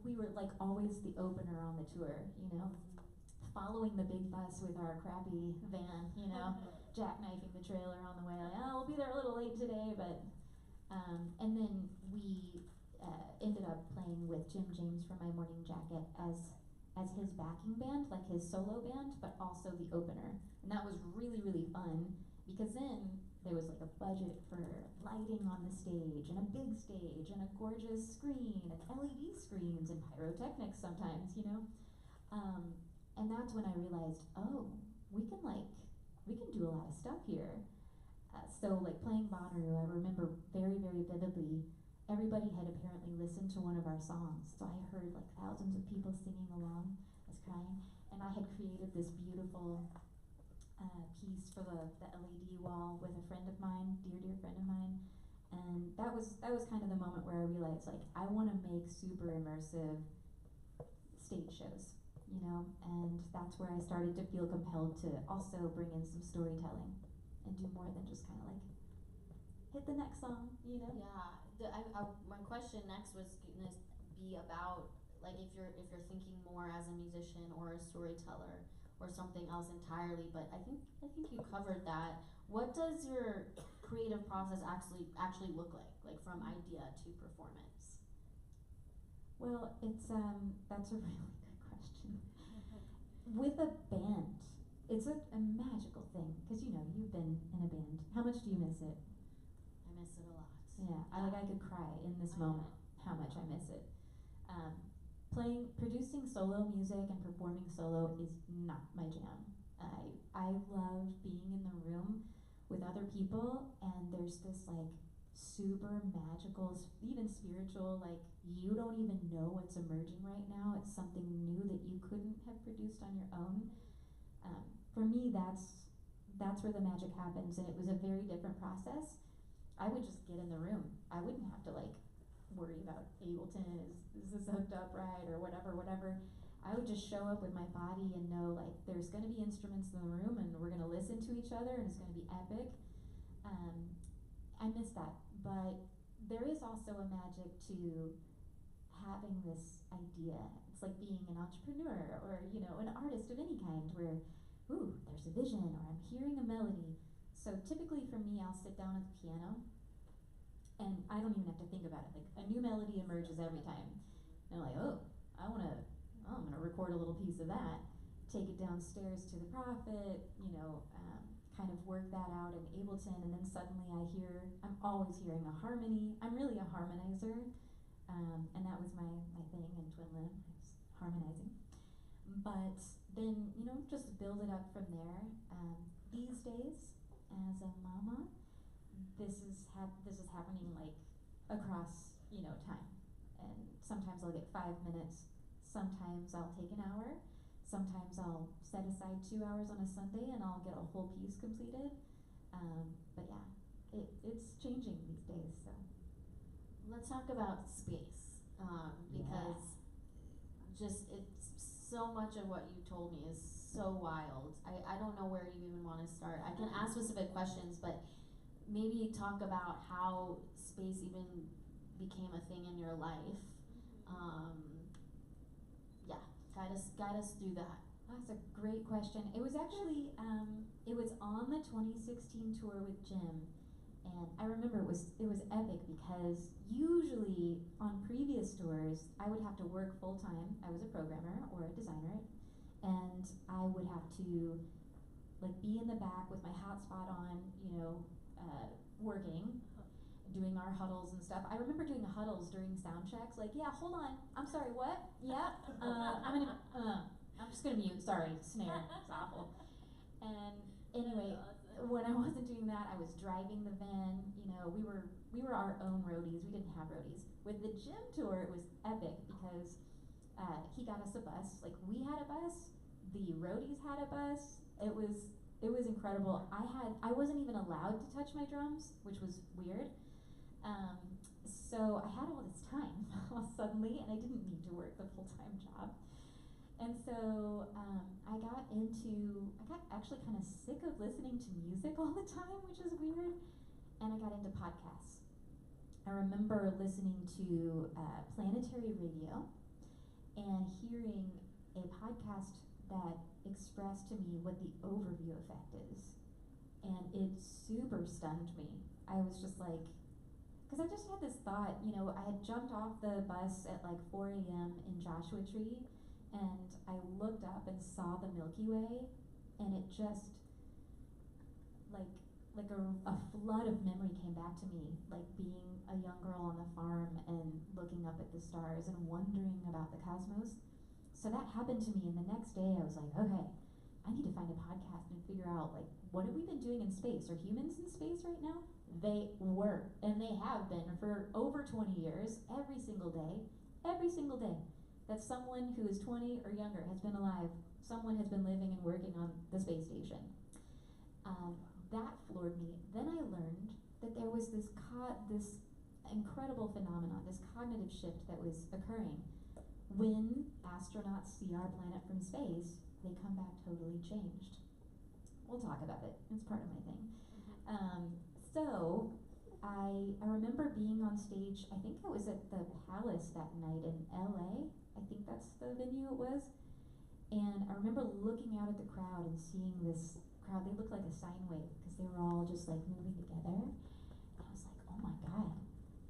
we were like always the opener on the tour, you know, following the big bus with our crappy van, you know, jackknifing the trailer on the way, like, oh, we'll be there a little late today, but, and then we ended up playing with Jim James from My Morning Jacket as his backing band, like his solo band, but also the opener. And that was really, really fun, because then there was like a budget for lighting on the stage, and a big stage, and a gorgeous screen, and LED screens, and pyrotechnics sometimes, you know? And that's when I realized, oh, we can do a lot of stuff here. So like playing Bonnaroo, I remember very, very vividly, everybody had apparently listened to one of our songs. So I heard like thousands of people singing along. I was crying. And I had created this beautiful piece for the LED wall with a friend of mine, dear friend of mine. And that was kind of the moment where I realized, like, I want to make super immersive stage shows, you know, and that's where I started to feel compelled to also bring in some storytelling and do more than just kind of like hit the next song, you know. Yeah, my question next was gonna be about, like, if you're thinking more as a musician or a storyteller or something else entirely, but I think you covered that. What does your creative process actually look like from idea to performance? Well, it's that's a really good question. With a band, it's a magical thing, because you know, you've been in a band. How much do you miss it? I miss it a lot. Yeah, I could cry in this moment how much I miss it. Producing solo music and performing solo is not my jam. I love being in the room with other people, and there's this like super magical, even spiritual, like you don't even know what's emerging right now. It's something new that you couldn't have produced on your own. For me, that's where the magic happens, and it was a very different process. I would just get in the room. I wouldn't have to like worry about Ableton, is this hooked up right, or whatever. I would just show up with my body and know, like, there's gonna be instruments in the room and we're gonna listen to each other and it's gonna be epic. I miss that, but there is also a magic to having this idea. It's like being an entrepreneur or, you know, an artist of any kind, where, ooh, there's a vision, or I'm hearing a melody. So typically for me, I'll sit down at the piano and I don't even have to think about it. Like, a new melody emerges every time. And I'm like, oh, I'm gonna record a little piece of that, take it downstairs to the Prophet, you know, kind of work that out in Ableton, and then suddenly I'm always hearing a harmony. I'm really a harmonizer, and that was my thing in Twin Limb, I was harmonizing. But then, you know, just build it up from there. These days, as a mama, this is happening like across, you know, time. And sometimes I'll get 5 minutes, sometimes I'll take an hour, sometimes I'll set aside 2 hours on a Sunday and I'll get a whole piece completed. But yeah, it's changing these days, so. Let's talk about space, because just it's so much of what you told me is so wild. I don't know where you even want to start. I can ask specific questions, but maybe talk about how space even became a thing in your life. Yeah, guide us through that. That's a great question. It was actually, it was on the 2016 tour with Jim, and I remember it was epic, because usually on previous tours, I would have to work full time. I was a programmer or a designer, and I would have to like be in the back with my hotspot on, you know, working, doing our huddles and stuff. I remember doing huddles during sound checks, like, yeah, hold on, I'm sorry, what? Yeah, I'm just gonna mute, sorry, snare, it's awful. And anyway, when I wasn't doing that, I was driving the van, you know, we were our own roadies, we didn't have roadies. With the Jim tour, it was epic, because he got us a bus, like we had a bus, the roadies had a bus, it was incredible. I wasn't even allowed to touch my drums, which was weird. So I had all this time suddenly, and I didn't need to work the full-time job. And so I got actually kind of sick of listening to music all the time, which is weird, and I got into podcasts. I remember listening to planetary radio and hearing a podcast that expressed to me what the overview effect is. And it super stunned me. I was just like, because I just had this thought, you know, I had jumped off the bus at like 4 a.m. in Joshua Tree, and I looked up and saw the Milky Way, and it just, like a flood of memory came back to me, like being a young girl on the farm and looking up at the stars and wondering about the cosmos. So that happened to me, and the next day I was like, okay, I need to find a podcast and figure out, like, what have we been doing in space? Are humans in space right now? They were, and they have been for over 20 years, every single day that someone who is 20 or younger has been alive, someone has been living and working on the space station. That floored me. Then I learned that there was this incredible phenomenon, this cognitive shift that was occurring. When astronauts see our planet from space, they come back totally changed. We'll talk about it. It's part of my thing. So I remember being on stage, I think it was at the Palace that night in LA. I think that's the venue it was. And I remember looking out at the crowd and seeing this crowd. They looked like a sine wave because they were all just like moving together. And I was like, oh my God,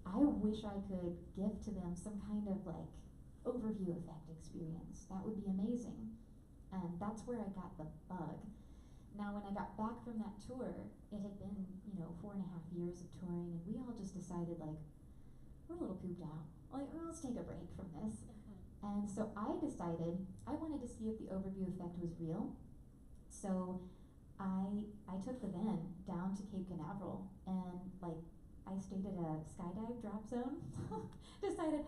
I wish I could give to them some kind of like overview effect experience. That would be amazing. And that's where I got the bug. Now, when I got back from that tour, it had been, 4.5 years of touring, and we all just decided, like, we're a little pooped out. Like, let's take a break from this. And so I decided I wanted to see if the overview effect was real. So I took the van down to Cape Canaveral, and, like, I stayed at a skydive drop zone. Decided,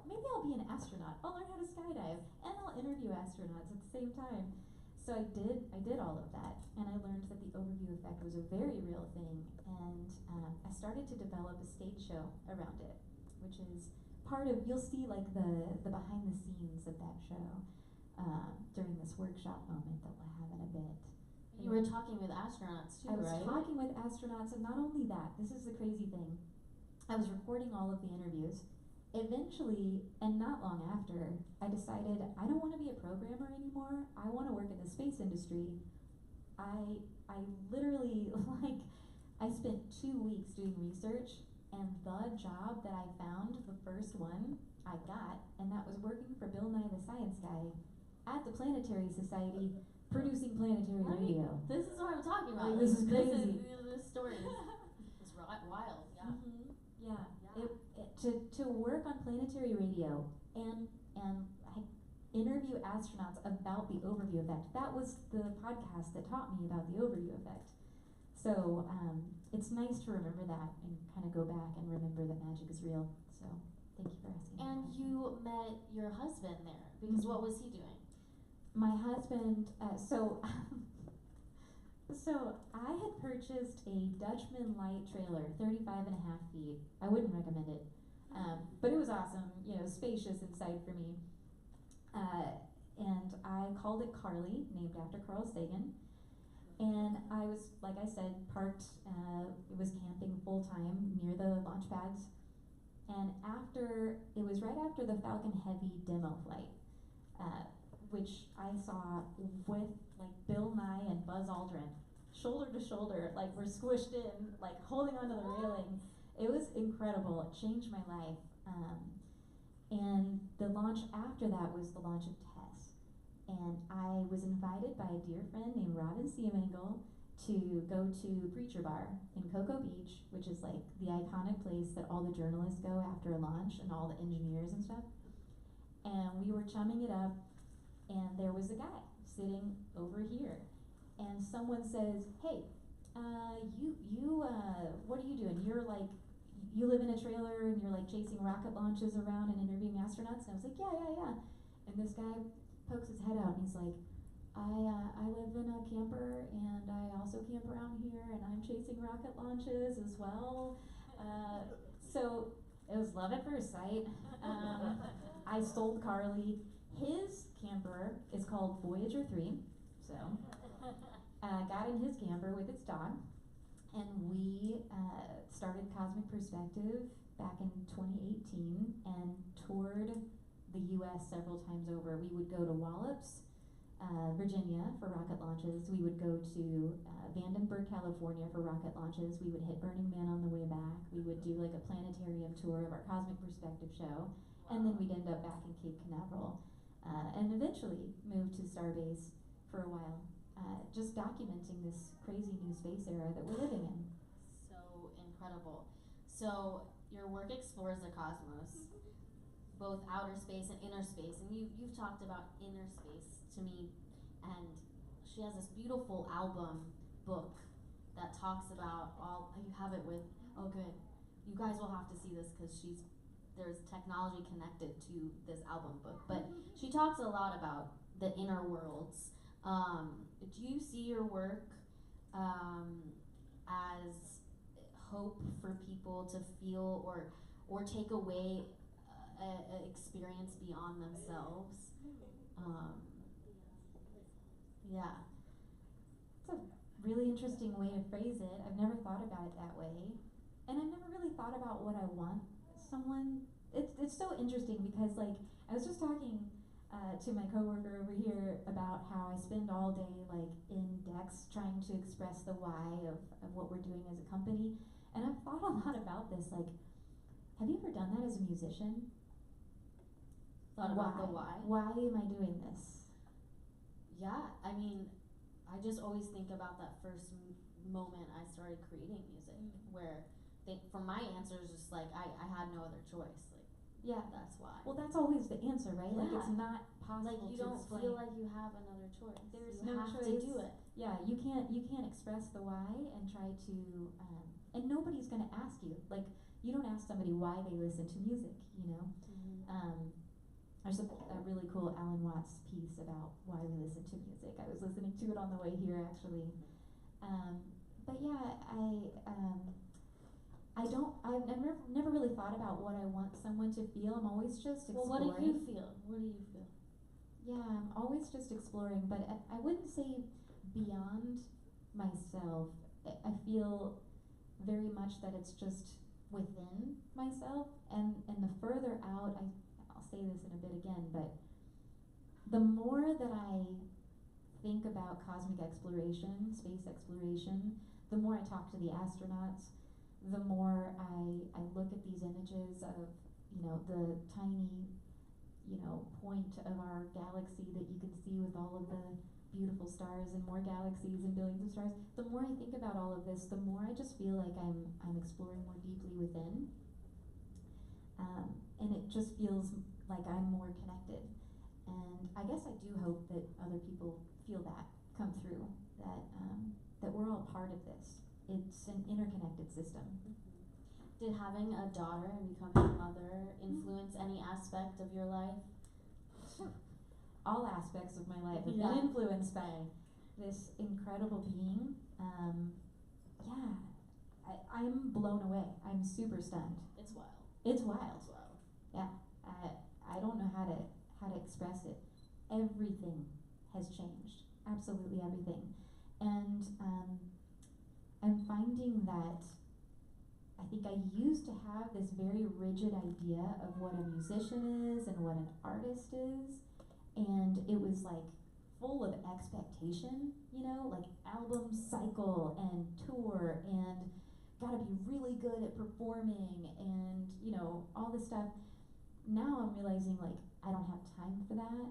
maybe I'll be an astronaut. I'll learn how to skydive, and I'll interview astronauts at the same time. So I did all of that, and I learned that the overview effect was a very real thing, and I started to develop a stage show around it, which is part of, you'll see like the behind the scenes of that show during this workshop moment that we'll have in a bit. You were talking with astronauts too, right? I was right? talking with astronauts, and not only that, this is the crazy thing, I was recording all of the interviews. Eventually, and not long after, I decided I don't want to be a programmer anymore. I want to work in the space industry. I literally, I spent 2 weeks doing research, and the job that I found, the first one I got, and that was working for Bill Nye the Science Guy at the Planetary Society, producing planetary radio. This is what I'm talking about. This is crazy. This story is wild. Yeah. Mm-hmm. Yeah. To work on planetary radio and interview astronauts about the overview effect. That was the podcast that taught me about the overview effect. So it's nice to remember that and kind of go back and remember that magic is real. So thank you for asking. And you met your husband there, because what was he doing? My husband, so I had purchased a Dutchman light trailer, 35.5 feet. I wouldn't recommend it. But it was awesome, spacious inside for me. And I called it Carly, named after Carl Sagan. And I was, like I said, parked, it was camping full time near the launch pads. And it was right after the Falcon Heavy demo flight, which I saw with like Bill Nye and Buzz Aldrin, shoulder to shoulder, like we're squished in, like holding onto the railing. It was incredible. It changed my life. And the launch after that was the launch of TESS. And I was invited by a dear friend named Robin Seamangle to go to Preacher Bar in Cocoa Beach, which is like the iconic place that all the journalists go after a launch and all the engineers and stuff. And we were chumming it up, and there was a guy sitting over here. And someone says, hey, what are you doing? You live in a trailer and you're like chasing rocket launches around and interviewing astronauts? And I was like, yeah. And this guy pokes his head out and he's like, I live in a camper and I also camp around here and I'm chasing rocket launches as well. So it was love at first sight. I sold Carly. His camper is called Voyager 3, so got in his camper with its dog, and we started Cosmic Perspective back in 2018 and toured the US several times over. We would go to Wallops, Virginia for rocket launches. We would go to Vandenberg, California for rocket launches. We would hit Burning Man on the way back. We would do like a planetarium tour of our Cosmic Perspective show. And then we'd end up back in Cape Canaveral. And eventually moved to Starbase for a while, just documenting this crazy new space era that we're living in. So incredible. So your work explores the cosmos, both outer space and inner space, and you've talked about inner space to me, and she has this beautiful album book that talks about all. You have it with. Oh, good. You guys will have to see this because there's technology connected to this album book, but she talks a lot about the inner worlds. Do you see your work as hope for people to feel or take away an experience beyond themselves? Yeah. It's a really interesting way to phrase it. I've never thought about it that way, and I've never really thought about what I want someone. It's so interesting because like I was just talking to my coworker over here about how I spend all day like in decks trying to express the why of what we're doing as a company, and I've thought a lot about this. Like, have you ever done that as a musician? Thought about the why? Why am I doing this? Yeah, I mean, I just always think about that first moment I started creating music, where for my answer is just like I had no other choice. Like, yeah, that's why. Well, that's always the answer, right? Yeah. Like it's not possible. Like you to don't explain. feel like you have another choice. There's you no have choice. to do it. Yeah, you can't express the why and try to, and nobody's gonna ask you. Like you don't ask somebody why they listen to music. You know. Mm-hmm. There's a really cool Alan Watts piece about why we listen to music. I was listening to it on the way here actually. But yeah, I've never really thought about what I want someone to feel. I'm always just exploring. Well, what do you feel? What do you feel? Yeah, I'm always just exploring, but I wouldn't say beyond myself. I feel very much that it's just within myself, and the further out, I'll say this in a bit again, but the more that I think about cosmic exploration, space exploration, the more I talk to the astronauts, the more I look at these images of, the tiny, point of our galaxy that you can see with all of the beautiful stars and more galaxies and billions of stars. The more I think about all of this, the more I just feel like I'm exploring more deeply within. And it just feels like I'm more connected. And I guess I do hope that other people feel that come through, that we're all part of this. It's an interconnected system. Mm-hmm. Did having a daughter and becoming a mother influence any aspect of your life? All aspects of my life have Yeah. been influenced by this incredible being. I'm blown away. I'm super stunned. It's wild. It's wild. It's wild. Yeah. I don't know how to express it. Everything has changed. Absolutely everything. And I'm finding that I think I used to have this very rigid idea of what a musician is and what an artist is, and it was like full of expectation, like album cycle and tour and gotta be really good at performing and all this stuff. Now I'm realizing like I don't have time for that,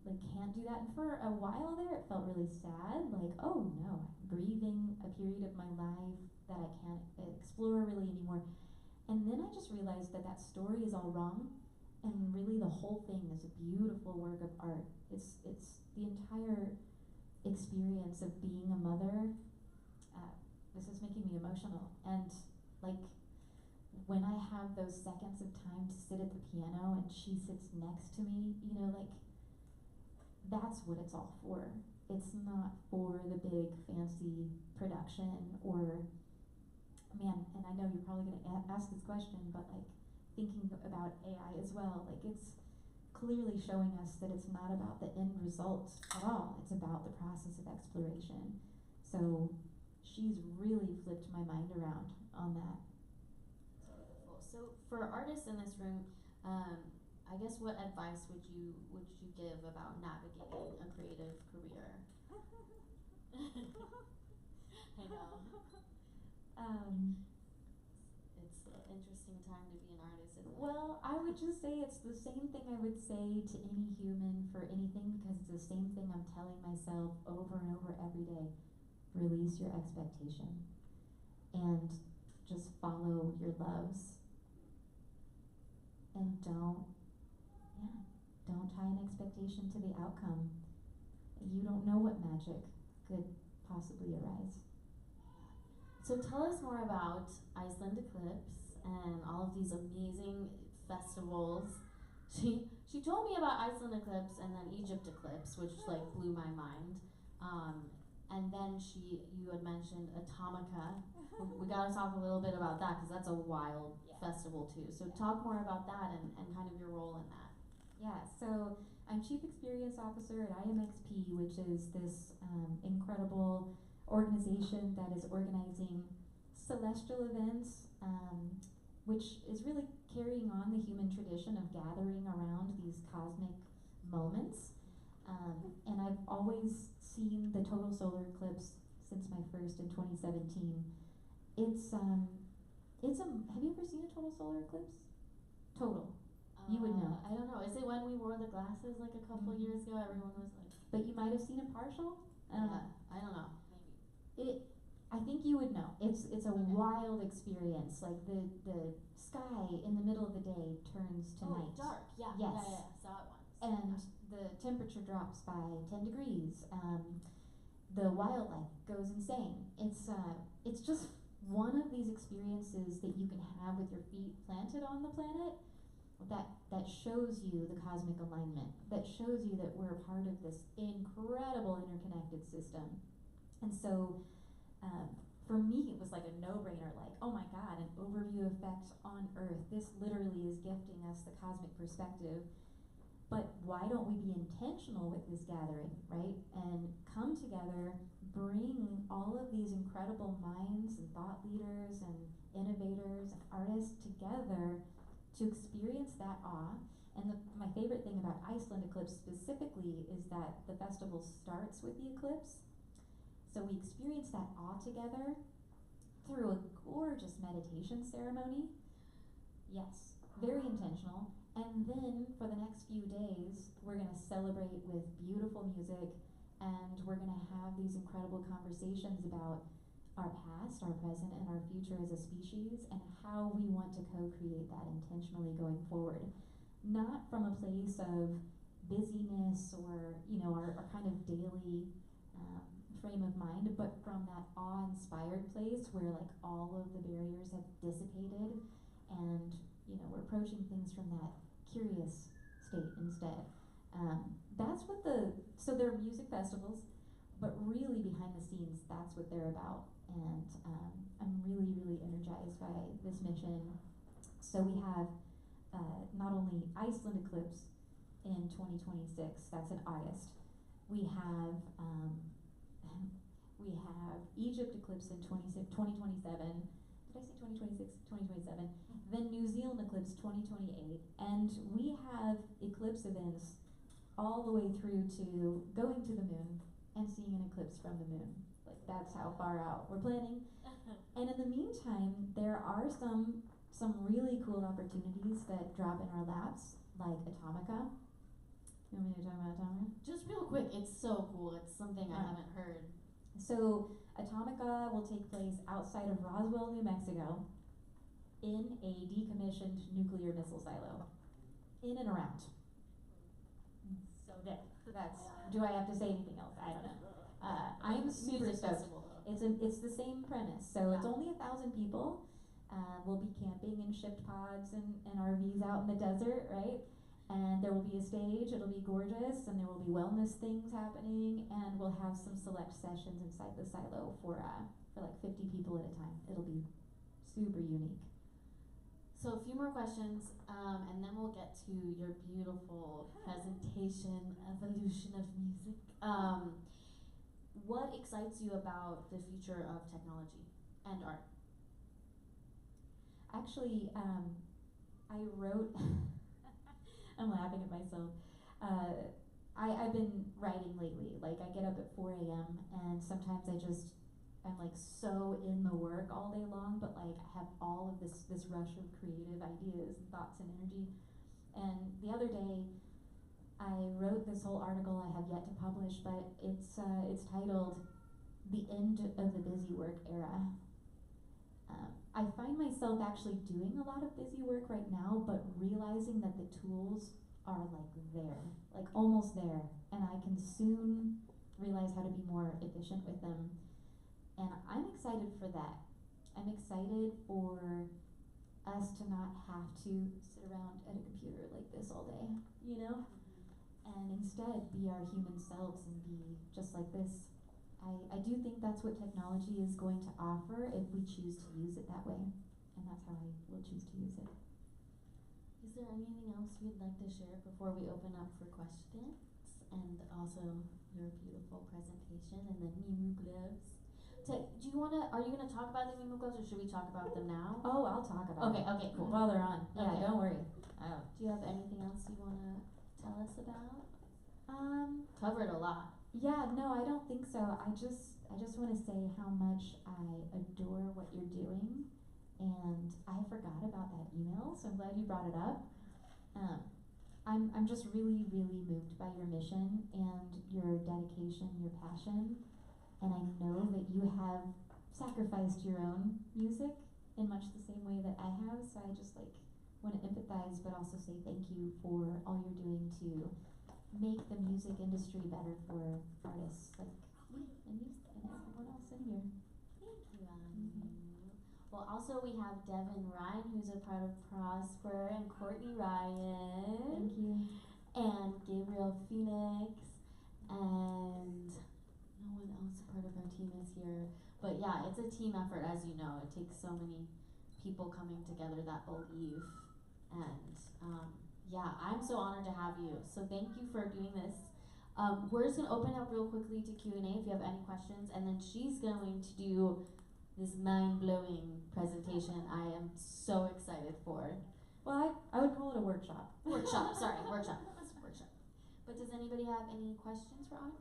I can't do that. And for a while there it felt really sad, like, oh no, I'm grieving a period of my life that I can't explore really anymore. And then I just realized that story is all wrong, and really the whole thing is a beautiful work of art. It's the entire experience of being a mother. This is making me emotional, and like when I have those seconds of time to sit at the piano and she sits next to me, like that's what it's all for. It's not for the big fancy production or, man, and I know you're probably going to ask this question, but like thinking about AI as well, like it's clearly showing us that it's not about the end result at all. It's about the process of exploration. So she's really flipped my mind around on that. It's So for artists in this room, I guess what advice would you give about navigating a creative career? I know. It's an interesting time to be an artist, isn't it? Well, I would just say it's the same thing I would say to any human for anything, because it's the same thing I'm telling myself over and over every day. Release your expectation and just follow your loves. And don't tie an expectation to the outcome. You don't know what magic could possibly arise. So tell us more about Iceland Eclipse and all of these amazing festivals. She told me about Iceland Eclipse and then Egypt Eclipse, which like blew my mind. And then you had mentioned Atomica. We gotta talk a little bit about that because that's a wild festival too. So talk more about that and kind of your role in that. Yeah, so I'm Chief Experience Officer at IMXP, which is this incredible organization that is organizing celestial events, which is really carrying on the human tradition of gathering around these cosmic moments. And I've always seen the total solar eclipse since my first in 2017. Have you ever seen a total solar eclipse? Total. You would know. I don't know. Is it when we wore the glasses like a couple of years ago? Everyone was like. But you might have seen a partial. I don't know. Maybe. I think you would know. It's a wild experience. Like the sky in the middle of the day turns to night. Dark. Yeah. Yes. Yeah. Saw it once. And the temperature drops by 10 degrees. The wildlife goes insane. It's just one of these experiences that you can have with your feet planted on the planet that shows you the cosmic alignment, that shows you that we're a part of this incredible interconnected system. And so for me, it was like a no-brainer, like, oh my God, an overview effect on Earth. This literally is gifting us the cosmic perspective. But why don't we be intentional with this gathering, right? And come together, bring all of these incredible minds and thought leaders and innovators and artists together to experience that awe. And my favorite thing about Iceland Eclipse specifically is that the festival starts with the eclipse. So we experience that awe together through a gorgeous meditation ceremony. Yes, very intentional. And then for the next few days, we're going to celebrate with beautiful music, and we're going to have these incredible conversations about our past, our present, and our future as a species, and how we want to co-create that intentionally going forward. Not from a place of busyness or, our kind of daily frame of mind, but from that awe-inspired place where like all of the barriers have dissipated, and we're approaching things from that curious state instead. That's what so they're music festivals, but really behind the scenes, that's what they're about. And I'm really, really energized by this mission. So we have not only Iceland Eclipse in 2026, that's in August. We have Egypt Eclipse in 2027. Did I say 2026? 2027. Then New Zealand Eclipse 2028. And we have eclipse events all the way through to going to the moon and seeing an eclipse from the moon. Like, that's how far out we're planning. And in the meantime, there are some really cool opportunities that drop in our laps, like Atomica. You want me to talk about Atomica? Just real quick, it's so cool. It's something I haven't heard. So Atomica will take place outside of Roswell, New Mexico, in a decommissioned nuclear missile silo, in and around. So do I have to say anything else? I don't know. I'm super stoked. It's the same premise. So it's only 1,000 people. We'll be camping in shipped pods and RVs out in the desert, right? And there will be a stage, it'll be gorgeous, and there will be wellness things happening, and we'll have some select sessions inside the silo for like 50 people at a time. It'll be super unique. So a few more questions, and then we'll get to your beautiful presentation, Evolution of Music. What excites you about the future of technology and art? Actually, I wrote, I'm laughing at myself. I've been writing lately. Like, I get up at 4 a.m. and sometimes I'm like so in the work all day long, but like I have all of this rush of creative ideas and thoughts and energy. And the other day, I wrote this whole article I have yet to publish, but it's titled "The End of the Busy Work Era." I find myself actually doing a lot of busy work right now, but realizing that the tools are like there, like almost there, and I can soon realize how to be more efficient with them. And I'm excited for that. I'm excited for us to not have to sit around at a computer like this all day, you know? And instead be our human selves and be just like this. I do think that's what technology is going to offer if we choose to use it that way. And that's how I will choose to use it. Is there anything else you'd like to share before we open up for questions? And also your beautiful presentation and the Mi.Mu Gloves. Are you gonna talk about the Mi.Mu Gloves, or should we talk about them now? Oh, I'll talk about it. Okay, cool. While they're on. Yeah, okay. Don't worry. Do you have anything else you wanna tell us about? Covered a lot. Yeah, no, I don't think so. I just want to say how much I adore what you're doing, and I forgot about that email, so I'm glad you brought it up. I'm just really, really moved by your mission and your dedication, your passion, and I know that you have sacrificed your own music in much the same way that I have, so I just like want to empathize, but also say thank you for all you're doing to make the music industry better for artists like me and you and everyone else in here. Thank you, Annu. Well, also we have Devin Ryan, who's a part of Prosper, and Courtney Ryan. Thank you. And Gabriel Phoenix, and no one else a part of our team is here. But yeah, it's a team effort, as you know. It takes so many people coming together that believe, and yeah, I'm so honored to have you. So thank you for doing this. We're just gonna open up real quickly to Q&A if you have any questions, and then she's going to do this mind-blowing presentation I am so excited for. Well, I would call it a workshop. Workshop. It's a workshop. But does anybody have any questions for Annu?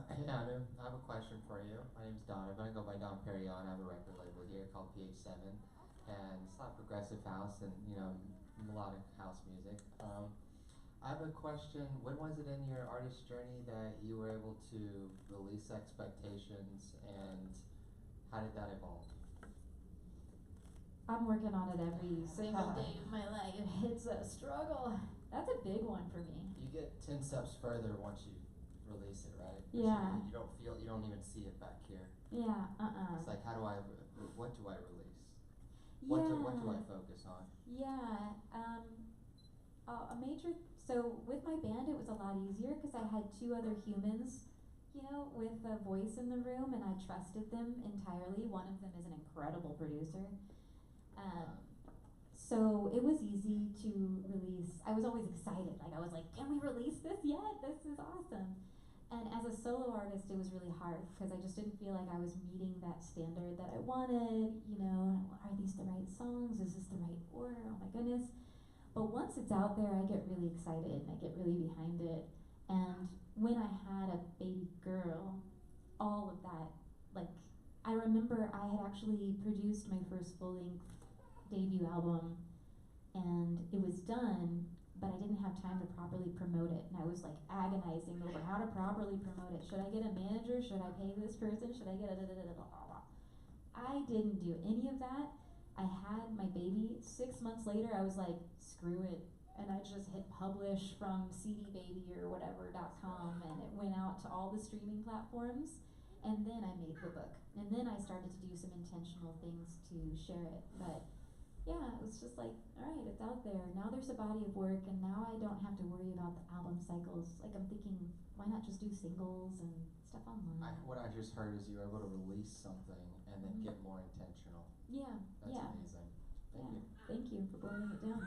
Hey Annu, I have a question for you. My name's Don. I'm gonna go by Don Perignon. I have a record label here called PH7, and it's not progressive house and melodic house music. I have a question. When was it in your artist journey that you were able to release Expectations, and how did that evolve? I'm working on it every single day of my life. It's a struggle. That's a big one for me. You get 10 steps further once you release it, right? Yeah. You don't even see it back here. Yeah, It's like, what do I release? Yeah. What do I focus on? Yeah, so with my band it was a lot easier because I had two other humans, with a voice in the room, and I trusted them entirely. One of them is an incredible producer. So it was easy to release. I was always excited. Like, I was like, can we release this yet? This is awesome. And as a solo artist, it was really hard because I just didn't feel like I was meeting that standard that I wanted. Are these the right songs? Is this the right order? Oh my goodness. But once it's out there, I get really excited and I get really behind it. And when I had a baby girl, all of that, like, I remember I had actually produced my first full-length debut album, and it was done, but I didn't have time to properly promote it, and I was like agonizing over how to properly promote it. Should I get a manager? Should I pay this person? Should I get a blah, blah, blah. I didn't do any of that. I had my baby. 6 months later, I was like, screw it, and I just hit publish from cdbaby or whatever.com, and it went out to all the streaming platforms. And then I made the book, and then I started to do some intentional things to share it. But yeah, it was just like, all right, it's out there. Now there's a body of work, and now I don't have to worry about the album cycles. Like, I'm thinking, why not just do singles and stuff online? What I just heard is you were able to release something and then get more intentional. Yeah, That's amazing. Thank you. Thank you for boiling it down.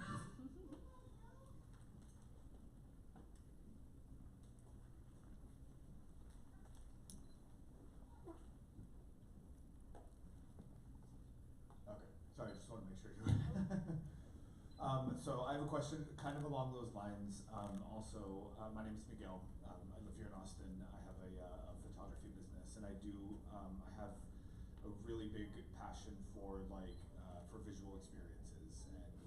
So I have a question kind of along those lines. Also, my name is Miguel. I live here in Austin. I have a photography business, and I have a really big passion for for visual experiences and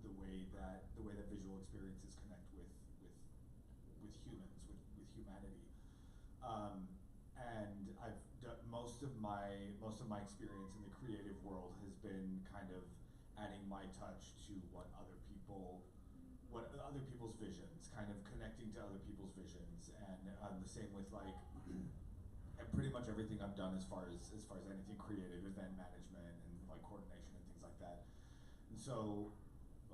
the way that visual experiences connect with humans, with humanity. And I've done most of my experience in the creative world has been kind of adding my touch to what other people's visions, kind of connecting to other people's visions, and the same with and pretty much everything I've done as far as anything creative, event management and coordination and things like that. And so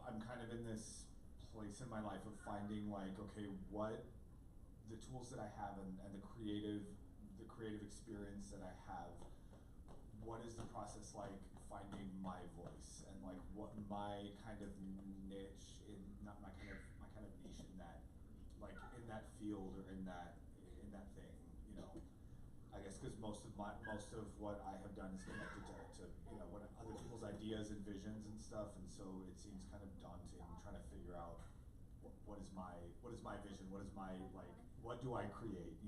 I'm kind of in this place in my life of finding okay, what the tools that I have and the creative experience that I have, what is the process like finding my voice and what my kind of niche in not my kind of niche in that in that field or in that thing, I guess because most of what I have done is connected to what other people's ideas and visions and stuff, and so it seems kind of daunting trying to figure out what is my vision, what do I create,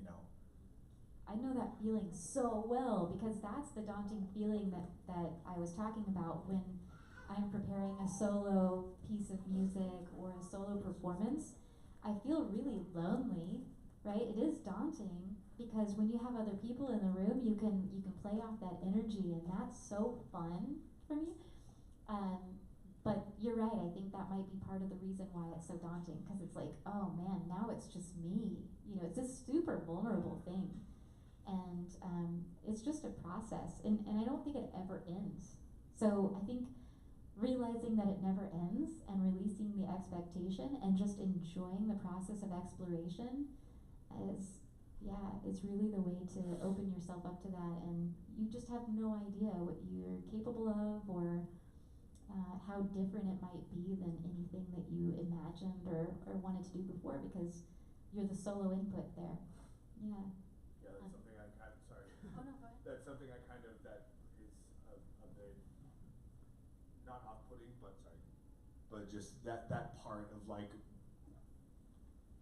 I know that feeling so well, because that's the daunting feeling that I was talking about when I'm preparing a solo piece of music or a solo performance. I feel really lonely, right? It is daunting because when you have other people in the room, you can play off that energy, and that's so fun for me. But you're right, I think that might be part of the reason why it's so daunting, because it's oh man, now it's just me. It's a super vulnerable thing. And it's just a process, and I don't think it ever ends. So I think realizing that it never ends and releasing the expectation and just enjoying the process of exploration is really the way to open yourself up to that, and you just have no idea what you're capable of or how different it might be than anything that you imagined or wanted to do before, because you're the solo input there. Yeah. Yeah, that's something I kind of, sorry. Oh no, go ahead. That's something I kind of, that is a bit, not off-putting, but just that part of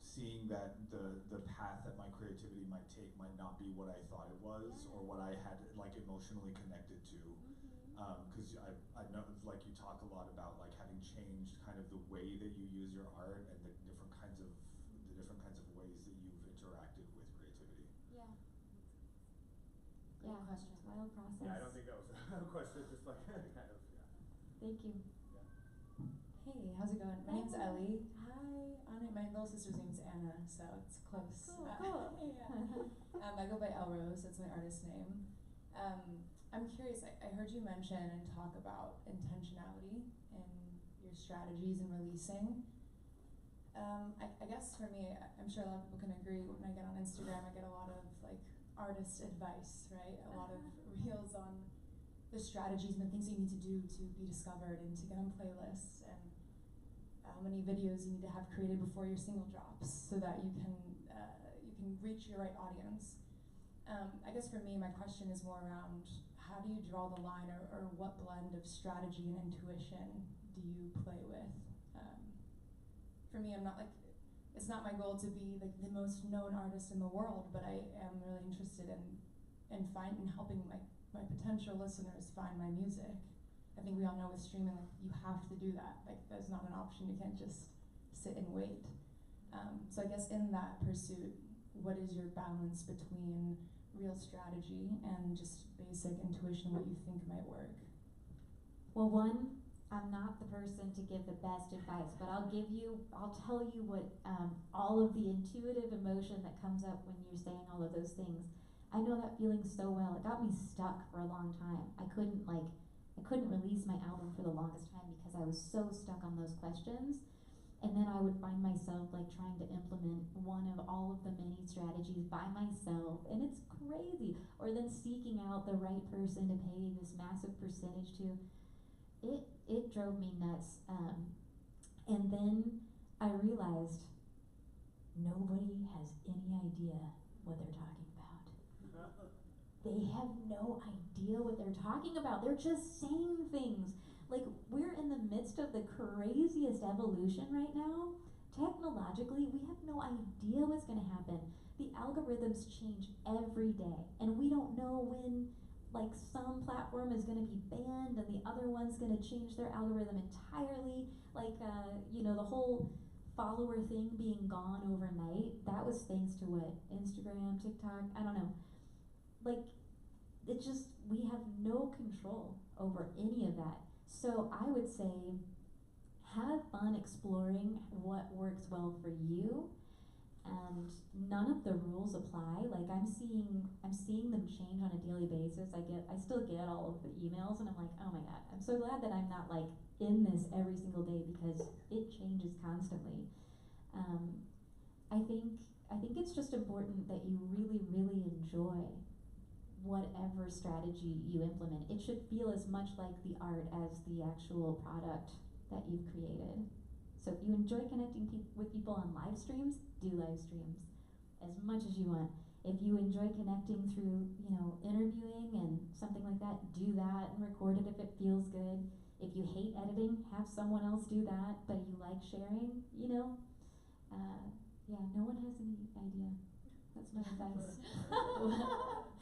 seeing that the path that my creativity might take might not be what I thought it was, or what I had emotionally connected to. Because I know, you talk a lot about having changed kind of the way that you use your art and the different kinds of ways that you've interacted with creativity. Yeah. Yeah, question. it's a wild process. Yeah, I don't think that was a question, just kind of, yeah. Thank you. Yeah. Hey, how's it going? My name's Ellie. Hi, Annu. My little sister's name's Anna, so it's close. Cool. Yeah. I go by Elrose. That's my artist name. I'm curious. I heard you mention and talk about intentionality in your strategies in releasing. I guess for me, I'm sure a lot of people can agree. When I get on Instagram, I get a lot of artist advice, right? A lot of reels on the strategies and the things you need to do to be discovered and to get on playlists, and how many videos you need to have created before your single drops so that you can reach your right audience. I guess for me, my question is more around how do you draw the line, or what blend of strategy and intuition do you play with? For me, it's not my goal to be the most known artist in the world, but I am really interested in helping my potential listeners find my music. I think we all know with streaming, you have to do that. There's not an option. You can't just sit and wait. So I guess in that pursuit, what is your balance between real strategy and just basic intuition, what you think might work? Well, one, I'm not the person to give the best advice, but I'll tell you what all of the intuitive emotion that comes up when you're saying all of those things. I know that feeling so well. It got me stuck for a long time. I couldn't release my album for the longest time because I was so stuck on those questions. And then I would find myself trying to implement one of all of the many strategies by myself, and it's crazy. Or then seeking out the right person to pay this massive percentage to. It drove me nuts. And then I realized nobody has any idea what they're talking about. They have no idea what they're talking about. They're just saying things. Like, we're in the midst of the craziest evolution right now. Technologically, we have no idea what's going to happen. The algorithms change every day, and we don't know when, like, some platform is going to be banned and the other one's going to change their algorithm entirely. Like, the whole follower thing being gone overnight, that was thanks to what? Instagram, TikTok, I don't know. Like, it just, we have no control over any of that. So I would say, have fun exploring what works well for you, and none of the rules apply. Like, I'm seeing them change on a daily basis. I still get all of the emails, and I'm like, oh my god, I'm so glad that I'm not like in this every single day, because it changes constantly. I think it's just important that you really, really enjoy whatever strategy you implement. It should feel as much like the art as the actual product that you've created. So if you enjoy connecting with people on live streams, do live streams as much as you want. If you enjoy connecting through, interviewing and something like that, do that and record it if it feels good. If you hate editing, have someone else do that, but you like sharing, no one has any idea. That's my advice.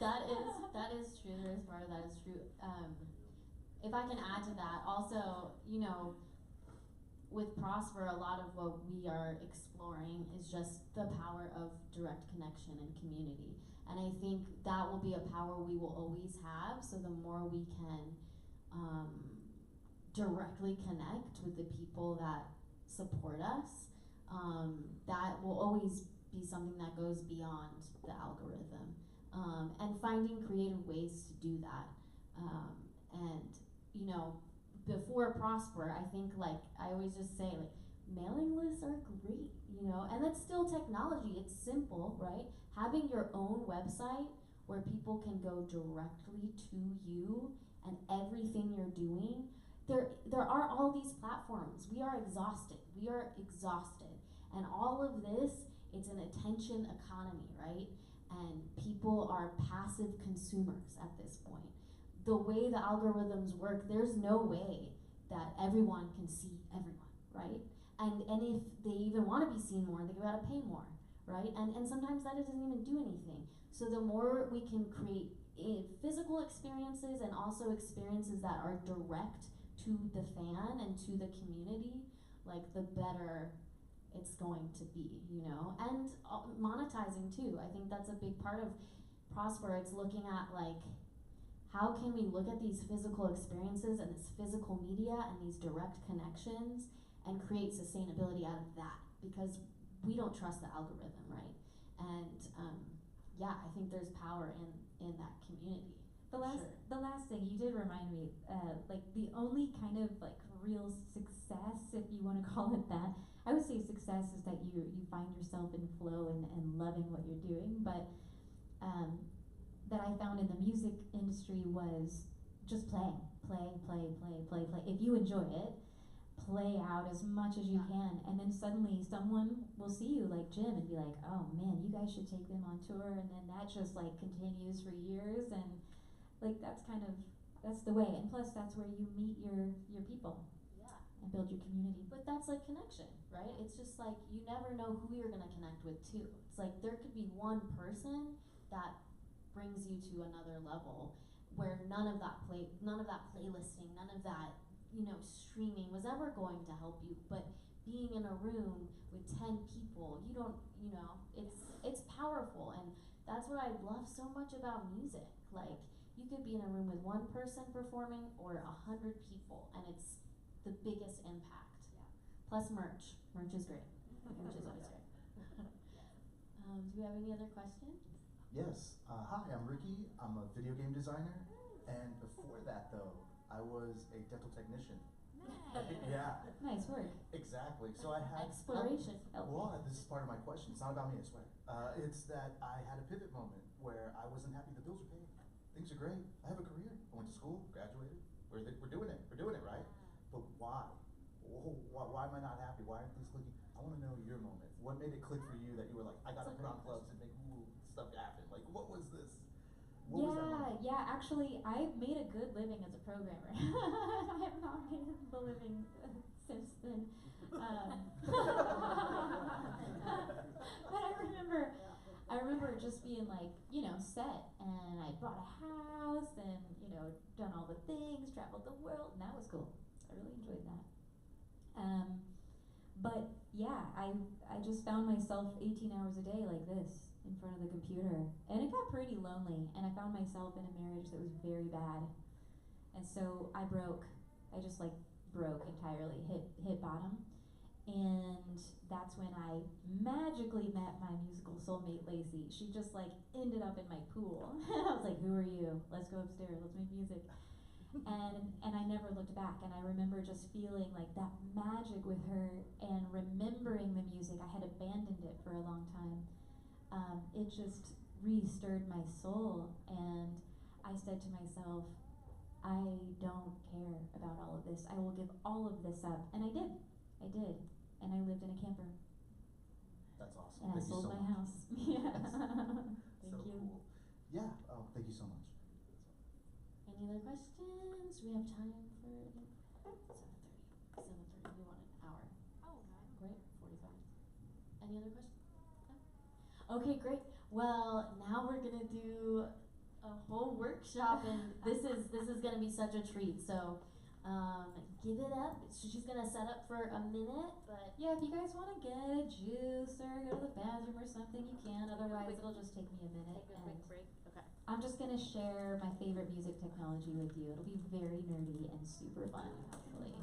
that is true. There's part of that is true. If I can add to that, also, with Prosper, a lot of what we are exploring is just the power of direct connection and community. And I think that will be a power we will always have. So the more we can directly connect with the people that support us, that will always be something that goes beyond the algorithm. And finding creative ways to do that. Before Prosper, I think, like, I always just say, like, mailing lists are great, and that's still technology. It's simple, right? Having your own website where people can go directly to you and everything you're doing. There are all these platforms. We are exhausted. And all of this, it's an attention economy, right? And people are passive consumers at this point. The way the algorithms work, there's no way that everyone can see everyone, right? And if they even want to be seen more, they gotta pay more, right? And sometimes that doesn't even do anything. So the more we can create physical experiences and also experiences that are direct to the fan and to the community, like, the better it's going to be, And monetizing too. I think that's a big part of Prosper. It's looking at, like, how can we look at these physical experiences and this physical media and these direct connections and create sustainability out of that? Because we don't trust the algorithm, right? And I think there's power in that community. The last thing, you did remind me, like, the only kind of, like, real success, if you want to call it that, I would say success is that you find yourself in flow and loving what you're doing, but that I found in the music industry was just play. If you enjoy it, play out as much as you can, and then suddenly someone will see you, like Jim, and be like, oh man, you guys should take them on tour, and then that just, like, continues for years, and, like, that's the way. And plus, that's where you meet your people. Yeah. And build your community. But that's like connection, right? It's just like, you never know who you're gonna connect with too. It's like, there could be one person that brings you to another level where none of that playlisting, none of that, streaming was ever going to help you. But being in a room with 10 people, it's powerful. And that's what I love so much about music. Like, you could be in a room with one person performing or 100 people, and it's the biggest impact. Yeah. Plus merch. Merch is great. Merch is always great. Do we have any other questions? Yes. Hi, I'm Ricky. I'm a video game designer. And before that, though, I was a dental technician. Yeah. Nice work. Exactly. So I had Exploration. this is part of my question. It's not about me, I swear. It's that I had a pivot moment where I wasn't happy. The bills are paid. Things are great. I have a career. I went to school, graduated. We're doing it. We're doing it, right? But why? Why am I not happy? Why aren't things clicking? I want to know your moment. What made it click for you that you were like, I gotta put on gloves and make stuff happen? Like, what was this? What was that moment? Yeah, actually, I've made a good living as a programmer. I have not made a living since then. But I remember just being like, set, and I bought a house, and done all the things, traveled the world, and that was cool. I really enjoyed that. But yeah, I just found myself 18 hours a day like this in front of the computer, and it got pretty lonely, and I found myself in a marriage that was very bad, and so I broke. I just like broke entirely, hit bottom, and that's when I magically met my musical soulmate Lacey. She just like ended up in my pool. I was like, "Who are you? Let's go upstairs. Let's make music." And I never looked back, and I remember just feeling like that magic with her and remembering the music. I had abandoned it for a long time. It just re-stirred my soul, and I said to myself, I don't care about all of this. I will give all of this up. And I did. And I lived in a camper. That's awesome. And I Thank you sold so my much. house. Yes. So Thank you. cool. Yeah. Oh, thank you so much. Any other questions? We have time for 7:30. 7:30. We want an hour. Oh, okay. Great. 45. Any other questions? No? Okay, great. Well, now we're gonna do a whole workshop, and this is gonna be such a treat. So, give it up. She's gonna set up for a minute, but Yeah, if you guys want to get a juice or go to the bathroom or something, you can. Otherwise, it'll just take me a minute. Take a And quick break. Okay. I'm just going to share my favorite music technology with you. It'll be very nerdy and super fun, actually.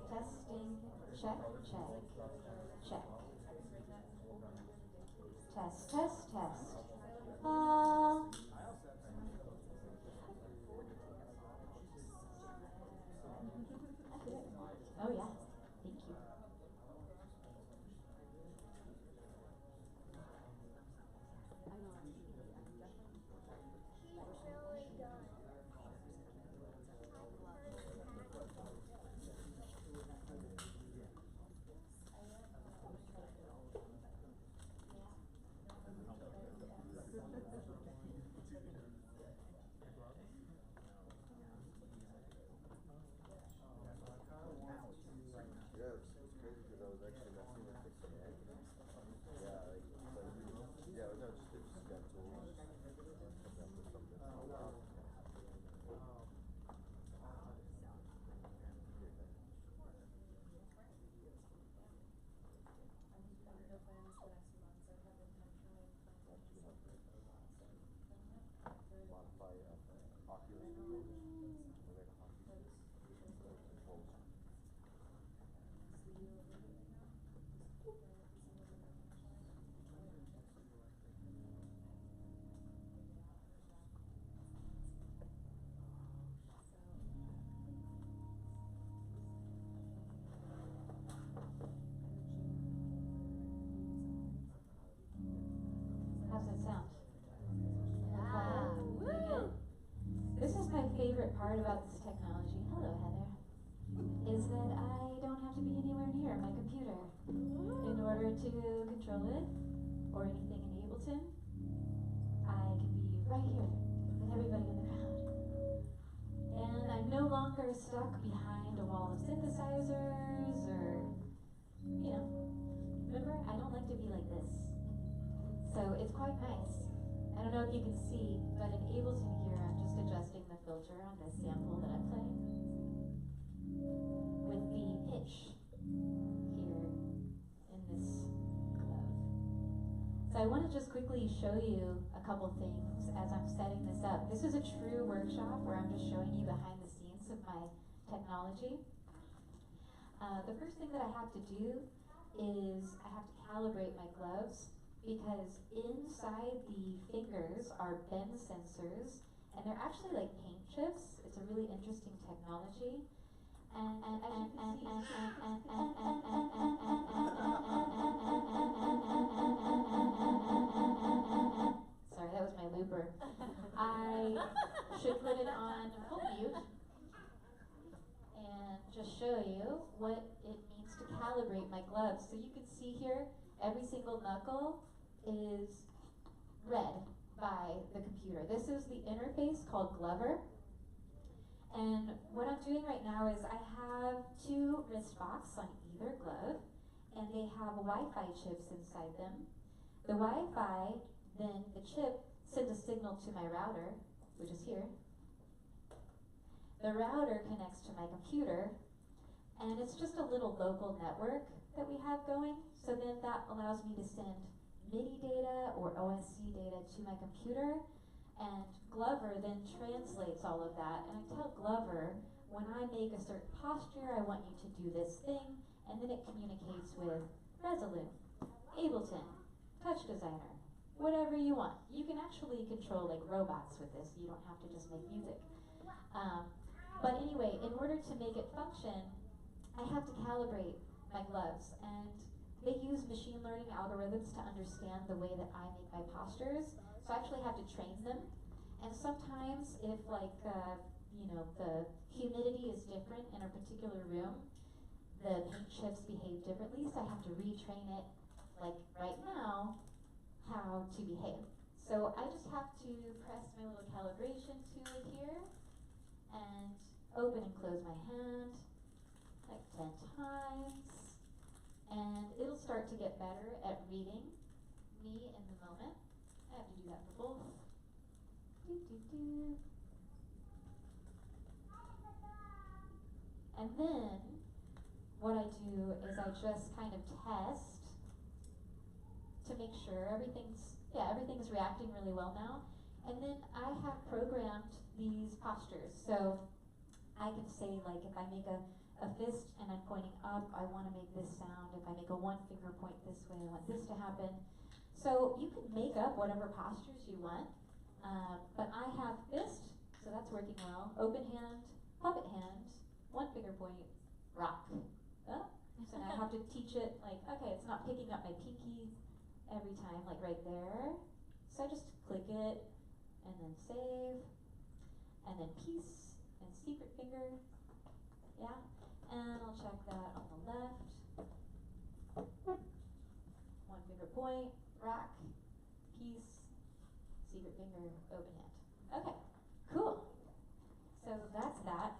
Testing, check, check, check. Test, How's it sound? Yeah. Pretty good? This is my favorite part about this technology. Hello, Heather. Is that I don't have to be anywhere near my computer in order to control it or anything in Ableton. I can be right here with everybody in the crowd. And I'm no longer stuck behind a wall of synthesizers or, remember, I don't like to be like this. So it's quite nice. I don't know if you can see, but in Ableton here, I'm just adjusting the filter on this sample that I'm playing with the pitch here in this glove. So I want to just quickly show you a couple things as I'm setting this up. This is a true workshop where I'm just showing you behind the scenes of my technology. The first thing that I have to do is I have to calibrate my gloves, because inside the fingers are bend sensors, and they're actually like paint chips. It's a really interesting technology. Sorry, that was my looper. I should put it on full mute and just show you what it means to calibrate my gloves. So you can see here, every single knuckle is read by the computer. This is the interface called Glover. And what I'm doing right now is I have 2 wrist locks on either glove, and they have Wi-Fi chips inside them. The Wi-Fi, then the chip sends a signal to my router, which is here. The router connects to my computer, and it's just a little local network that we have going. So then that allows me to send MIDI data or OSC data to my computer, and Glover then translates all of that, and I tell Glover, when I make a certain posture, I want you to do this thing, and then it communicates with Resolute, Ableton, Touch Designer, whatever you want. You can actually control like robots with this, you don't have to just make music. But anyway, in order to make it function, I have to calibrate my gloves, and they use machine learning algorithms to understand the way that I make my postures. So I actually have to train them. And sometimes if the humidity is different in a particular room, the paint chips behave differently, so I have to retrain it, like right now, how to behave. So I just have to press my little calibration tool here and open and close my hand like 10 times. And it'll start to get better at reading me in the moment. I have to do that for both. And then what I do is I just kind of test to make sure everything's reacting really well now. And then I have programmed these postures. So I can say, like, if I make a fist and I'm pointing up, I want to make this sound. If I make a 1 finger point this way, I want this to happen. So you can make up whatever postures you want. But I have fist, so that's working well. Open hand, puppet hand, 1 finger point, rock. Oh. So now I have to teach it, like, okay, it's not picking up my pinky every time, like right there. So I just click it, and then save, and then peace, and secret finger, yeah. And I'll check that on the left. 1 finger point, rock, peace, secret finger, open hand. Okay, cool. So that's that.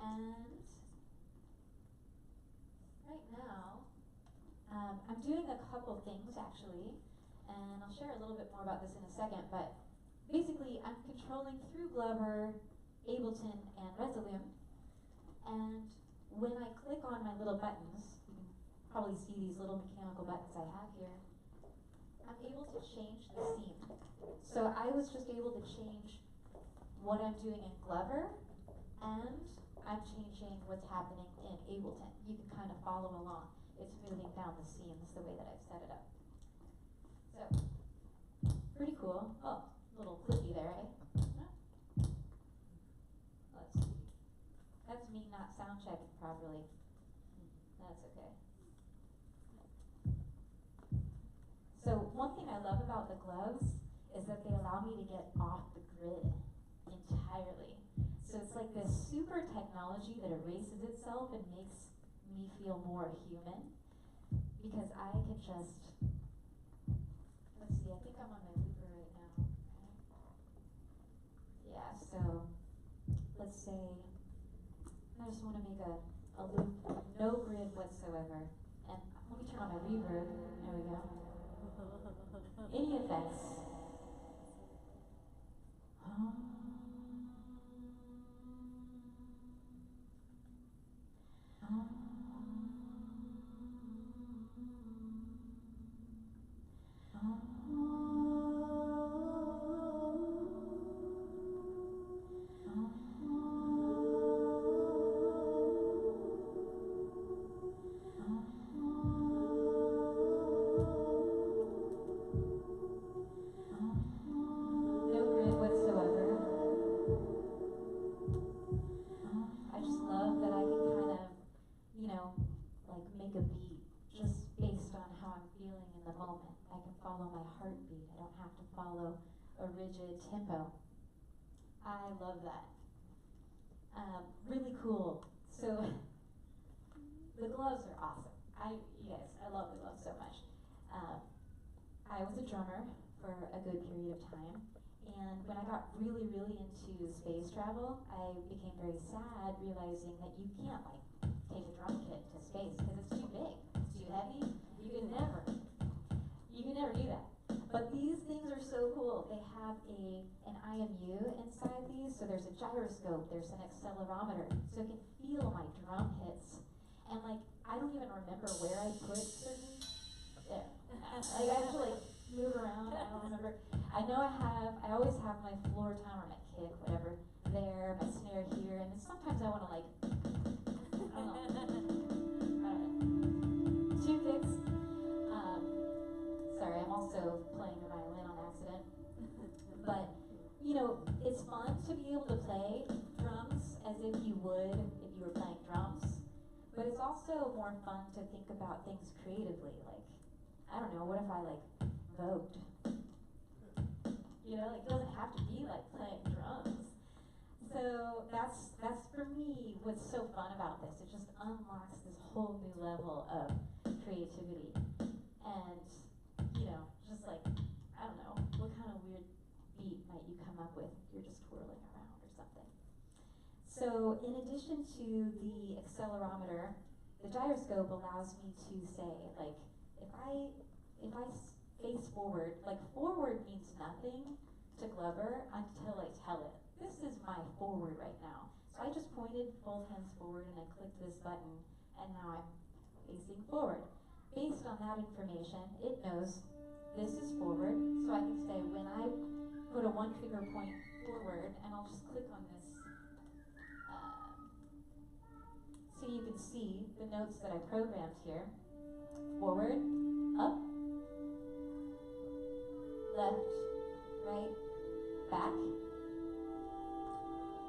And right now, I'm doing a couple things actually, and I'll share a little bit more about this in a second, but basically I'm controlling through Glover, Ableton, and Resolute, and when I click on my little buttons, you can probably see these little mechanical buttons I have here, I'm able to change the scene. So I was just able to change what I'm doing in Glover, and I'm changing what's happening in Ableton. You can kind of follow along. It's moving down the scenes the way that I've set it up. So, pretty cool. Oh, little clicky there, eh? Let's see. That's me not sound checking properly. That's okay. So one thing I love about the gloves is that they allow me to get off the grid entirely. So it's like this super technology that erases itself and makes me feel more human, because I can just, let's see, I think I'm on my looper right now. Yeah, so let's say I just want to make a loop with no grid whatsoever. And let me turn on my reverb. There we go. Any effects? No grid whatsoever. I just love that I can kind of, like make a beat just based on how I'm feeling in the moment. I can follow my heartbeat. I don't have to follow a rigid tempo. I love that. Really cool. So the gloves are awesome. You guys, I love the gloves so much. I was a drummer for a good period of time, and when I got really, really into space travel, I became very sad realizing that you can't like take a drum kit to space because it's too big, it's too heavy. You can never do that. But these things are so cool. They have an IMU inside these, so there's a gyroscope, there's an accelerometer, so it can feel my drum hits. And like, I don't even remember where I put certain, there. I have to like move around, I don't remember. I know I always have my floor tom or my kick, whatever, there, my snare here, and sometimes I want to like, I don't know, two kicks. Sorry, I'm also playing the violin on accident. But, it's fun to be able to play drums as if you would if you were playing drums. But it's also more fun to think about things creatively. Like, I don't know, what if I like vogued? It doesn't have to be like playing drums. So that's for me what's so fun about this. It just unlocks this whole new level of creativity. And, just like, I don't know, what kind of weird beat might you come up with if you're just twirling around or something. So in addition to the accelerometer, the gyroscope allows me to say, like, if I face forward, like forward means nothing to Glover until I tell it. This is my forward right now. So I just pointed both hands forward and I clicked this button, and now I'm facing forward. Based on that information, it knows this is forward, so I can say when I put a one finger point forward, and I'll just click on this, so you can see the notes that I programmed here. Forward, up, left, right, back,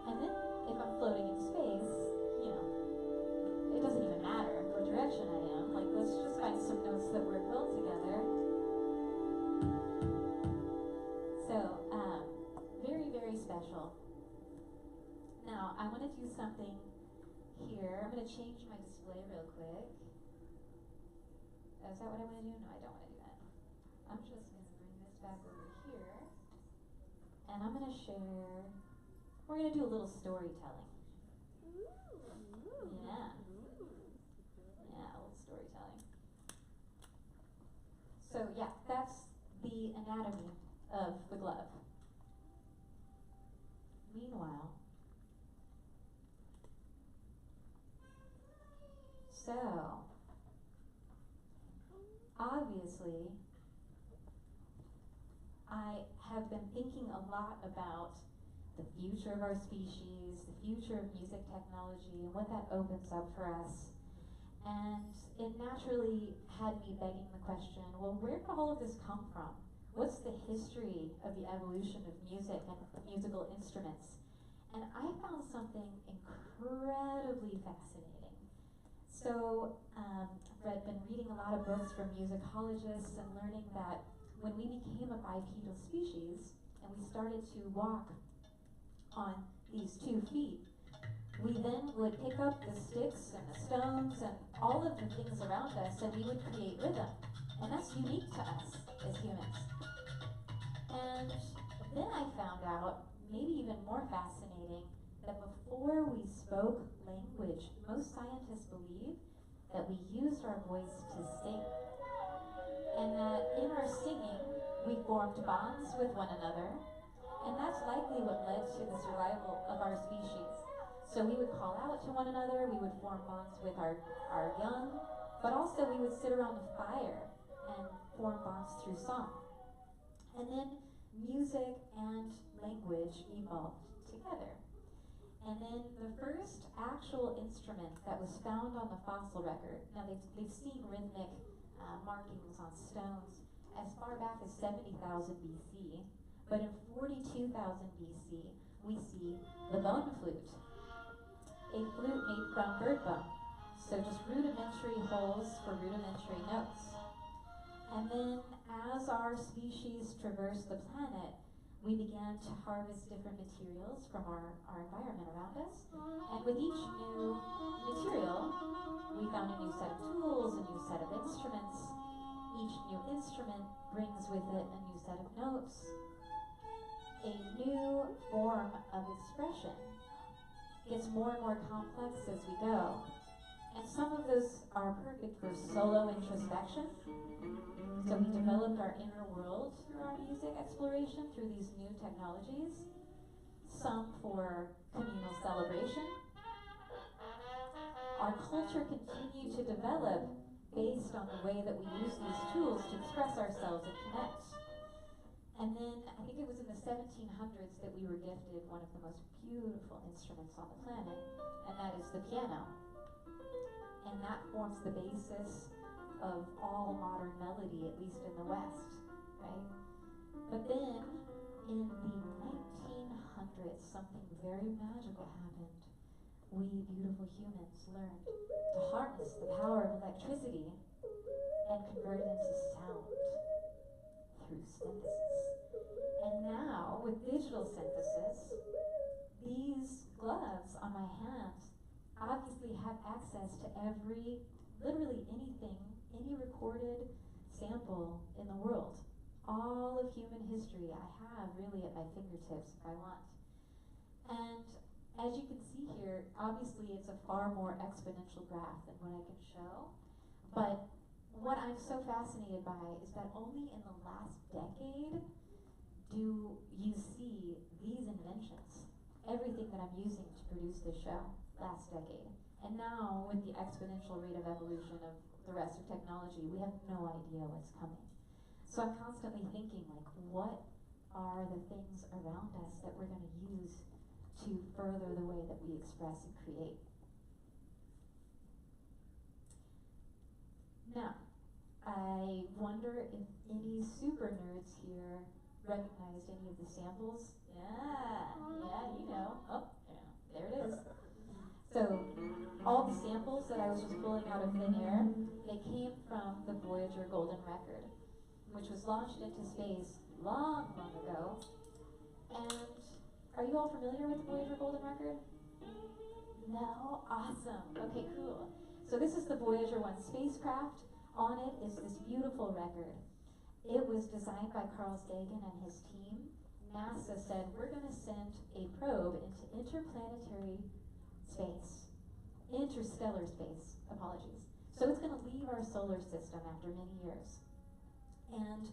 and then if I'm floating in space, it doesn't even matter what direction I am. Like, let's just find some notes that work well together. So, very, very special. Now, I want to do something here. I'm going to change my display real quick. Is that what I want to do? No, I don't want to do that. I'm just going to bring this back over here. And I'm going to share, we're going to do a little storytelling. Yeah. Yeah, a little storytelling. So yeah, that's the anatomy of the glove. Meanwhile, so obviously I have been thinking a lot about the future of our species, the future of music technology, and what that opens up for us. And it naturally had me begging the question, well, where did all of this come from? What's the history of the evolution of music and musical instruments? And I found something incredibly fascinating. So I've been reading a lot of books from musicologists and learning that when we became a bipedal species and we started to walk on these 2 feet, we then would pick up the sticks and the stones and all of the things around us and we would create rhythm. And that's unique to us as humans. And then I found out, maybe even more fascinating, that before we spoke language, most scientists believe that we used our voice to sing. And that in our singing, we formed bonds with one another. And that's likely what led to the survival of our species. So we would call out to one another, we would form bonds with our young, but also we would sit around the fire and form bonds through song. And then music and language evolved together. And then the first actual instrument that was found on the fossil record, now they've seen rhythmic markings on stones as far back as 70,000 BC, but in 42,000 BC, we see the bone flute. A flute made from bird bone. So just rudimentary holes for rudimentary notes. And then as our species traversed the planet, we began to harvest different materials from our environment around us. And with each new material, we found a new set of tools, a new set of instruments. Each new instrument brings with it a new set of notes, a new form of expression. Gets more and more complex as we go. And some of those are perfect for solo introspection. So we developed our inner world through our music exploration through these new technologies. Some for communal celebration. Our culture continued to develop based on the way that we use these tools to express ourselves and connect. And then, I think it was in the 1700s that we were gifted one of the most beautiful instruments on the planet, and that is the piano. And that forms the basis of all modern melody, at least in the West, right? But then, in the 1900s, something very magical happened. We beautiful humans learned to harness the power of electricity and convert it into sound through synthesis. And now, with digital synthesis, these gloves on my hands obviously have access to literally anything, any recorded sample in the world. All of human history I have really at my fingertips if I want. And as you can see here, obviously it's a far more exponential graph than what I can show. But what I'm so fascinated by is that only in the last decade do you see these inventions, everything that I'm using to produce this show, last decade. And now, with the exponential rate of evolution of the rest of technology, we have no idea what's coming. So I'm constantly thinking, like, what are the things around us that we're going to use to further the way that we express and create? Now, I wonder if any super nerds here recognized any of the samples. Yeah, you know. Oh, yeah, there it is. So, all the samples that I was just pulling out of thin air, they came from the Voyager Golden Record, which was launched into space long, long ago. And are you all familiar with the Voyager Golden Record? No? Awesome. Okay, cool. So this is the Voyager 1 spacecraft. On it is this beautiful record. It was designed by Carl Sagan and his team. NASA said, we're going to send a probe into interstellar space, apologies. So it's going to leave our solar system after many years. And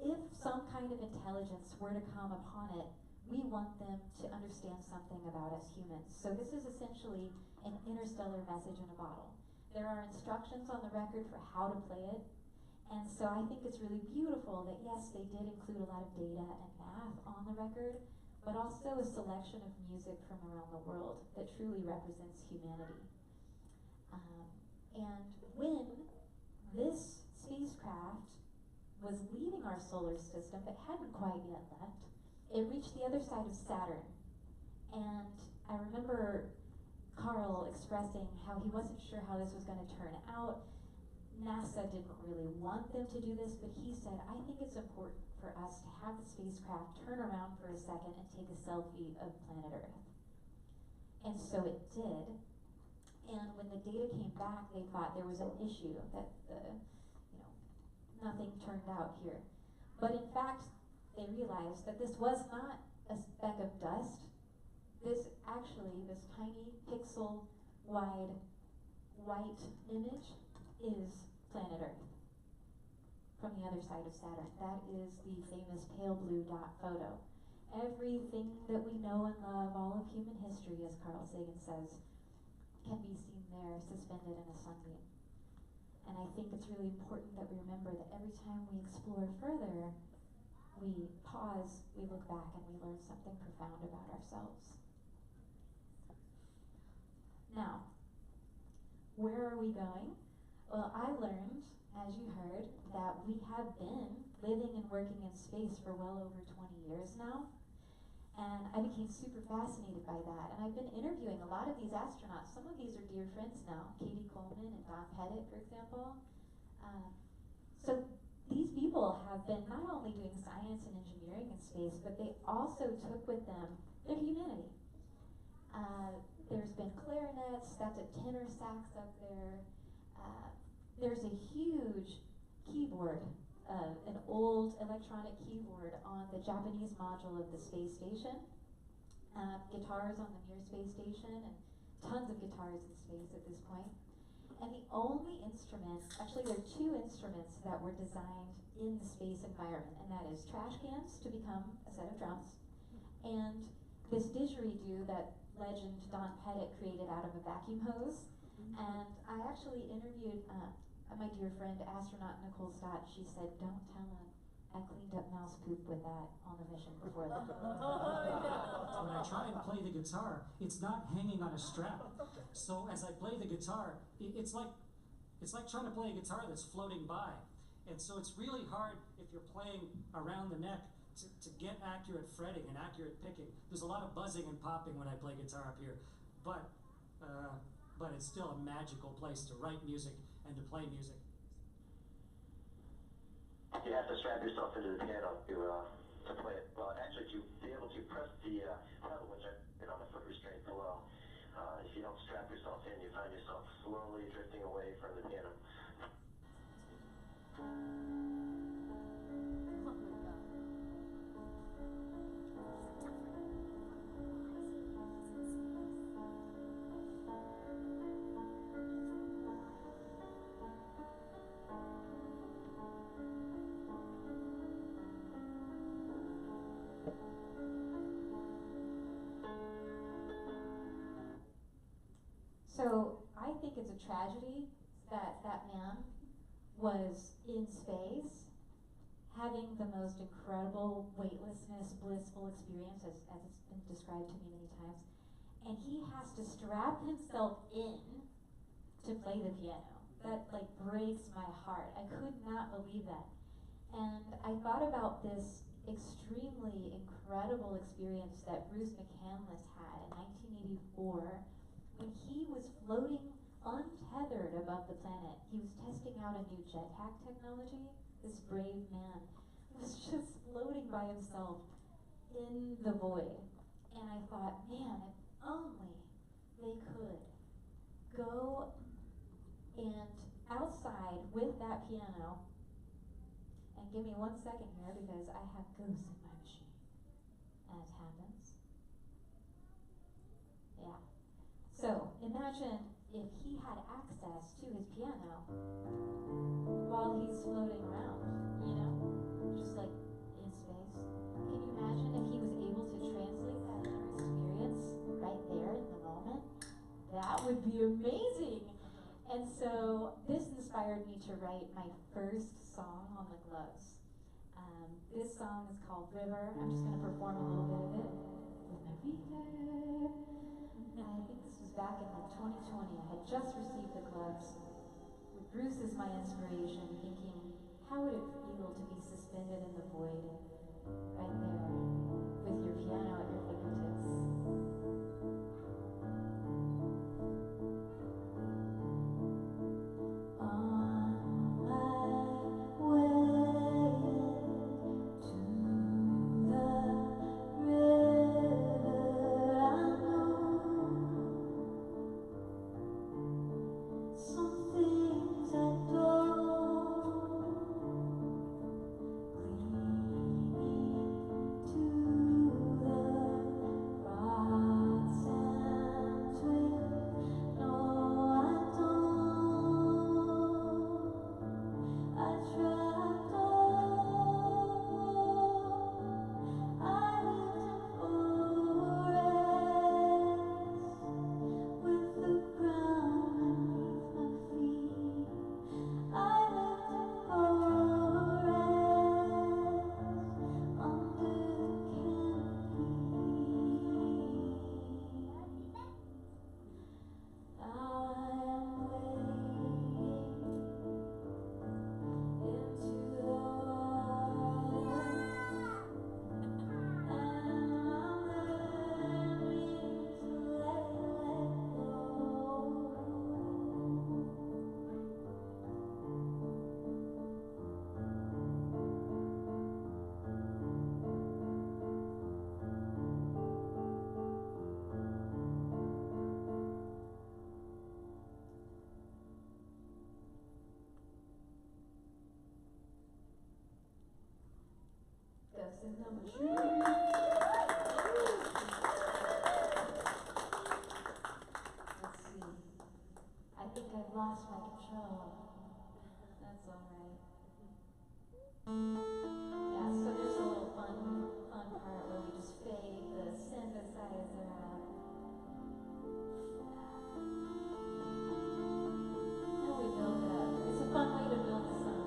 if some kind of intelligence were to come upon it, we want them to understand something about us humans. So this is essentially an interstellar message in a bottle. There are instructions on the record for how to play it. And so I think it's really beautiful that yes, they did include a lot of data and math on the record, but also a selection of music from around the world that truly represents humanity. And when this spacecraft was leaving our solar system, but hadn't quite yet left, it reached the other side of Saturn. And I remember Carl expressing how he wasn't sure how this was going to turn out. NASA didn't really want them to do this, but he said, I think it's important for us to have the spacecraft turn around for a second and take a selfie of planet Earth. And so it did. And when the data came back, they thought there was an issue, that nothing turned out here. But in fact, they realized that this was not a speck of dust. This tiny pixel-wide white image is planet Earth from the other side of Saturn. That is the famous pale blue dot photo. Everything that we know and love, all of human history, as Carl Sagan says, can be seen there suspended in a sunbeam. And I think it's really important that we remember that every time we explore further, we pause, we look back, and we learn something profound about ourselves. Now, where are we going? Well, I learned, as you heard, that we have been living and working in space for well over 20 years now. And I became super fascinated by that. And I've been interviewing a lot of these astronauts. Some of these are dear friends now, Katie Coleman and Don Pettit, for example. So these people have been not only doing science and engineering in space, but they also took with them their humanity. There's been clarinets, that's a tenor sax up there. There's a huge keyboard, an old electronic keyboard on the Japanese module of the space station, guitars on the Mir space station, and tons of guitars in space at this point. And the only instrument, actually there are two instruments that were designed in the space environment, and that is trash cans to become a set of drums, and this didgeridoo that legend Don Pettit created out of a vacuum hose. And I actually interviewed my dear friend, astronaut Nicole Stott. She said, don't tell him I cleaned up mouse poop with that on the mission before that. When I try and play the guitar, it's not hanging on a strap. So as I play the guitar, it's like trying to play a guitar that's floating by. And so it's really hard if you're playing around the neck to get accurate fretting and accurate picking. There's a lot of buzzing and popping when I play guitar up here, but it's still a magical place to write music and to play music. You have to strap yourself into the piano to play it. Well, actually, to be able to press the pedal, which I did on the foot restraint below, if you don't strap yourself in, you find yourself slowly drifting away from the piano. So I think it's a tragedy that that man was in space having the most incredible weightlessness, blissful experience, as it's been described to me many times, and he has to strap himself in to play the piano. That breaks my heart. I could not believe that. And I thought about this extremely incredible experience that Bruce McCandless had in 1984 when he was floating untethered above the planet. He was testing out a new jetpack technology. This brave man was just floating by himself in the void. And I thought, man, if only they could go and outside with that piano, and give me 1 second here because I have ghosts in my machine, as happens. Yeah. So imagine if he had access to his piano while he's floating around, just like in space. Can you imagine if he was able to translate that inner experience right there in the moment? That would be amazing. And so this inspired me to write my first song on the Gloves. This song is called River. I'm just going to perform a little bit of it. weaker. I think this was back in like 2020. I had just received the gloves with Bruce as my inspiration, thinking, how would it feel to be suspended in the void, right there, with your piano at your fingertips? On my way to the river, I know some things I don't lead me to the rocks and twins. No, I don't. I tried all. I lived in forests with the ground beneath my feet. I lived in forests under the canopy. Now I am wading into the water, and I'm learning to let go. That's the number 3. Let's see. I think I've lost my control. That's alright. Yeah, so there's a little fun part where we just fade the synthesizer out. And we build it up. It's a fun way to build a song.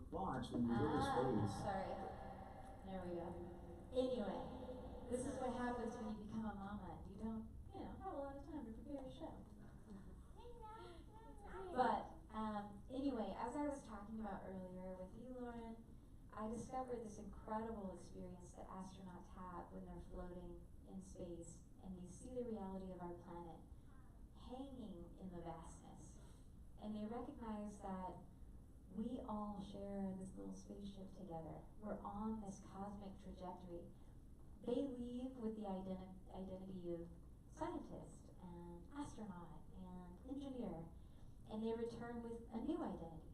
Watch when you go to space. Sorry. There we go. Anyway, this is what happens when you become a mama. You don't, have a lot of time to prepare a show. But anyway, as I was talking about earlier with you, Lauren, I discovered this incredible experience that astronauts have when they're floating in space and they see the reality of our planet hanging in the vastness. And they recognize that we all share this little spaceship together. We're on this cosmic trajectory. They leave with the identity of scientist and astronaut and engineer, and they return with a new identity.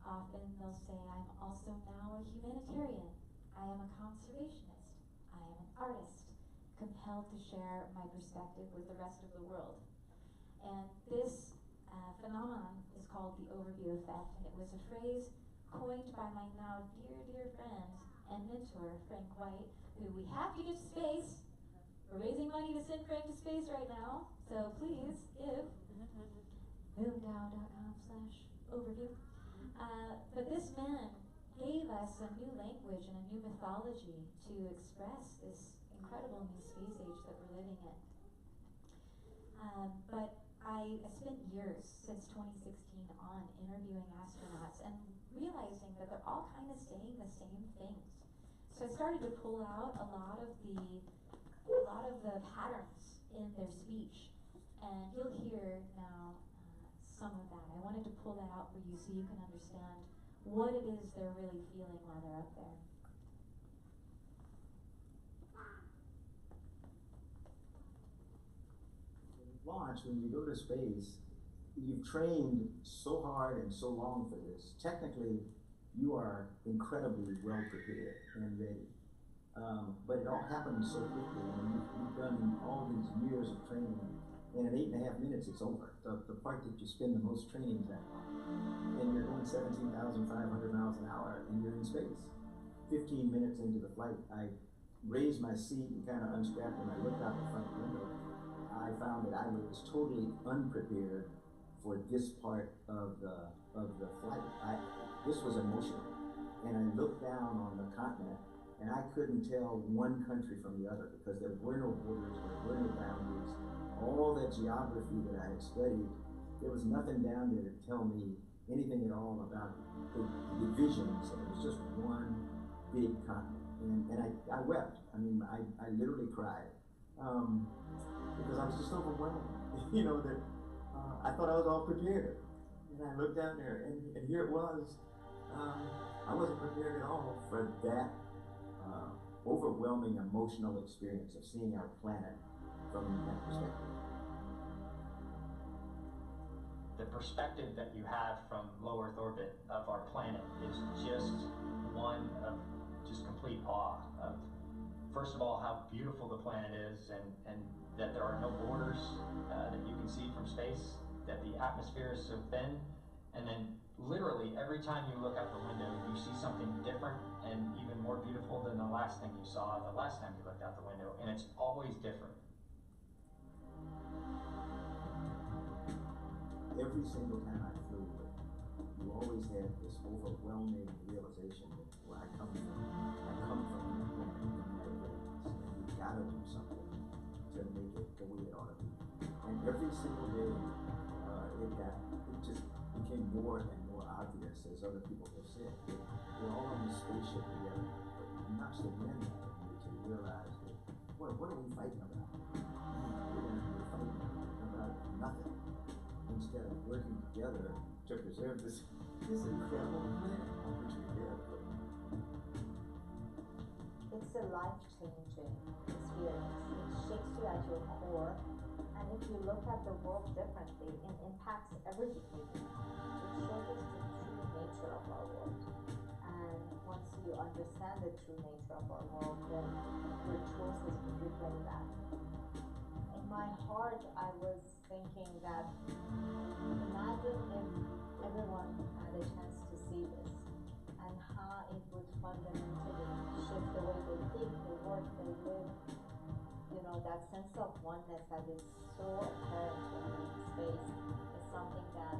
Often they'll say, I'm also now a humanitarian. I am a conservationist. I am an artist, compelled to share my perspective with the rest of the world. And this phenomenon is called the overview effect, and it was a phrase coined by my now dear, dear friend and mentor, Frank White, who we have to get to space. We're raising money to send Frank to space right now, so please give moondow.com/overview. But this man gave us a new language and a new mythology to express this incredible new space age that we're living in. But I spent years since 2016 on interviewing astronauts and realizing that they're all kind of saying the same things. So I started to pull out a lot of the patterns in their speech, and you'll hear now some of that. I wanted to pull that out for you so you can understand what it is they're really feeling while they're up there. launch, when you go to space, you've trained so hard and so long for this. Technically, you are incredibly well prepared and ready. But it all happens so quickly, and you've done all these years of training, and in 8.5 minutes it's over. The part that you spend the most training time on. And you're going 17,500 miles an hour, and you're in space. 15 minutes into the flight, I raised my seat and kind of unstrapped, and I looked out the front window. I found that I was totally unprepared for this part of the flight. This was emotional, and I looked down on the continent, and I couldn't tell one country from the other because there were no borders, there were no boundaries. All that geography that I had studied, there was nothing down there to tell me anything at all about the divisions. It was just one big continent, and I wept. I mean, I literally cried because I was just overwhelmed. You know, that I thought I was all prepared, and I looked down there, and here it was. I wasn't prepared at all for that overwhelming emotional experience of seeing our planet from that perspective. The perspective that you have from low Earth orbit of our planet is just one of just complete awe of, first of all, how beautiful the planet is, and that there are no borders that you can see from space, that the atmosphere is so thin, and then literally every time you look out the window, you see something different and even more beautiful than the last thing you saw the last time you looked out the window, and it's always different. Every single time I flew, you always had this overwhelming realization that where I come from the planet, from that place, and you gotta do something to make it the way it ought to be. And every single day, it just became more and more obvious, as other people have said, that we're all on this spaceship together. But much the end of it, you can realize that, what are we fighting about? We're fighting about nothing, instead of working together to preserve this incredible planet on which we live. It's a life-changing experience. It shakes you at your core, and if you look at the world differently, it impacts everything you do. It shows us the true nature of our world. And once you understand the true nature of our world, then your choices will reflect that. In my heart, I was thinking that imagine if everyone had a chance to see this, and how it would fundamentally shift the way they think, they work, they live. You know, that sense of oneness that is so apparent when you're in space is something that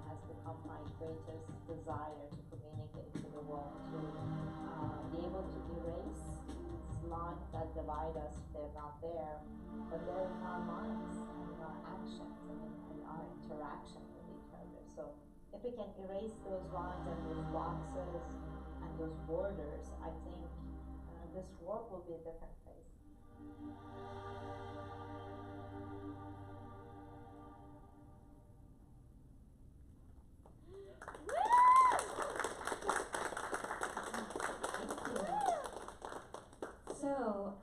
has become my greatest desire to communicate to the world, to be able to erase these lines that divide us. They're not there, but they're in our minds and in our actions and in our interaction with each other. So if we can erase those lines and those boxes and those borders, I think this world will be a different place. So,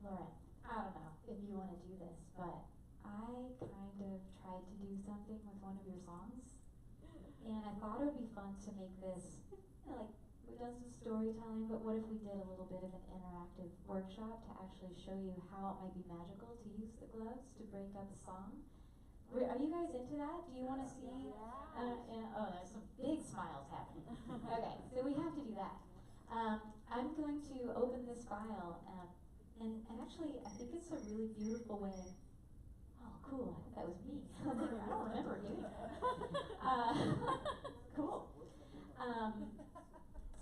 Lauren, I don't know if you want to do this, but I kind of tried to do something with one of your songs, and I thought it would be fun to make this, like, we've done some storytelling, but what if we did a little bit of an interactive workshop to actually show you how it might be magical to use the gloves to break up a song? Are you guys into that? Do you want to see? Oh, there's some big smiles happening. Okay, so we have to do that. I'm going to open this file, and actually, I think it's a really beautiful way. Oh, cool! I thought that was me. I don't remember doing that. Cool.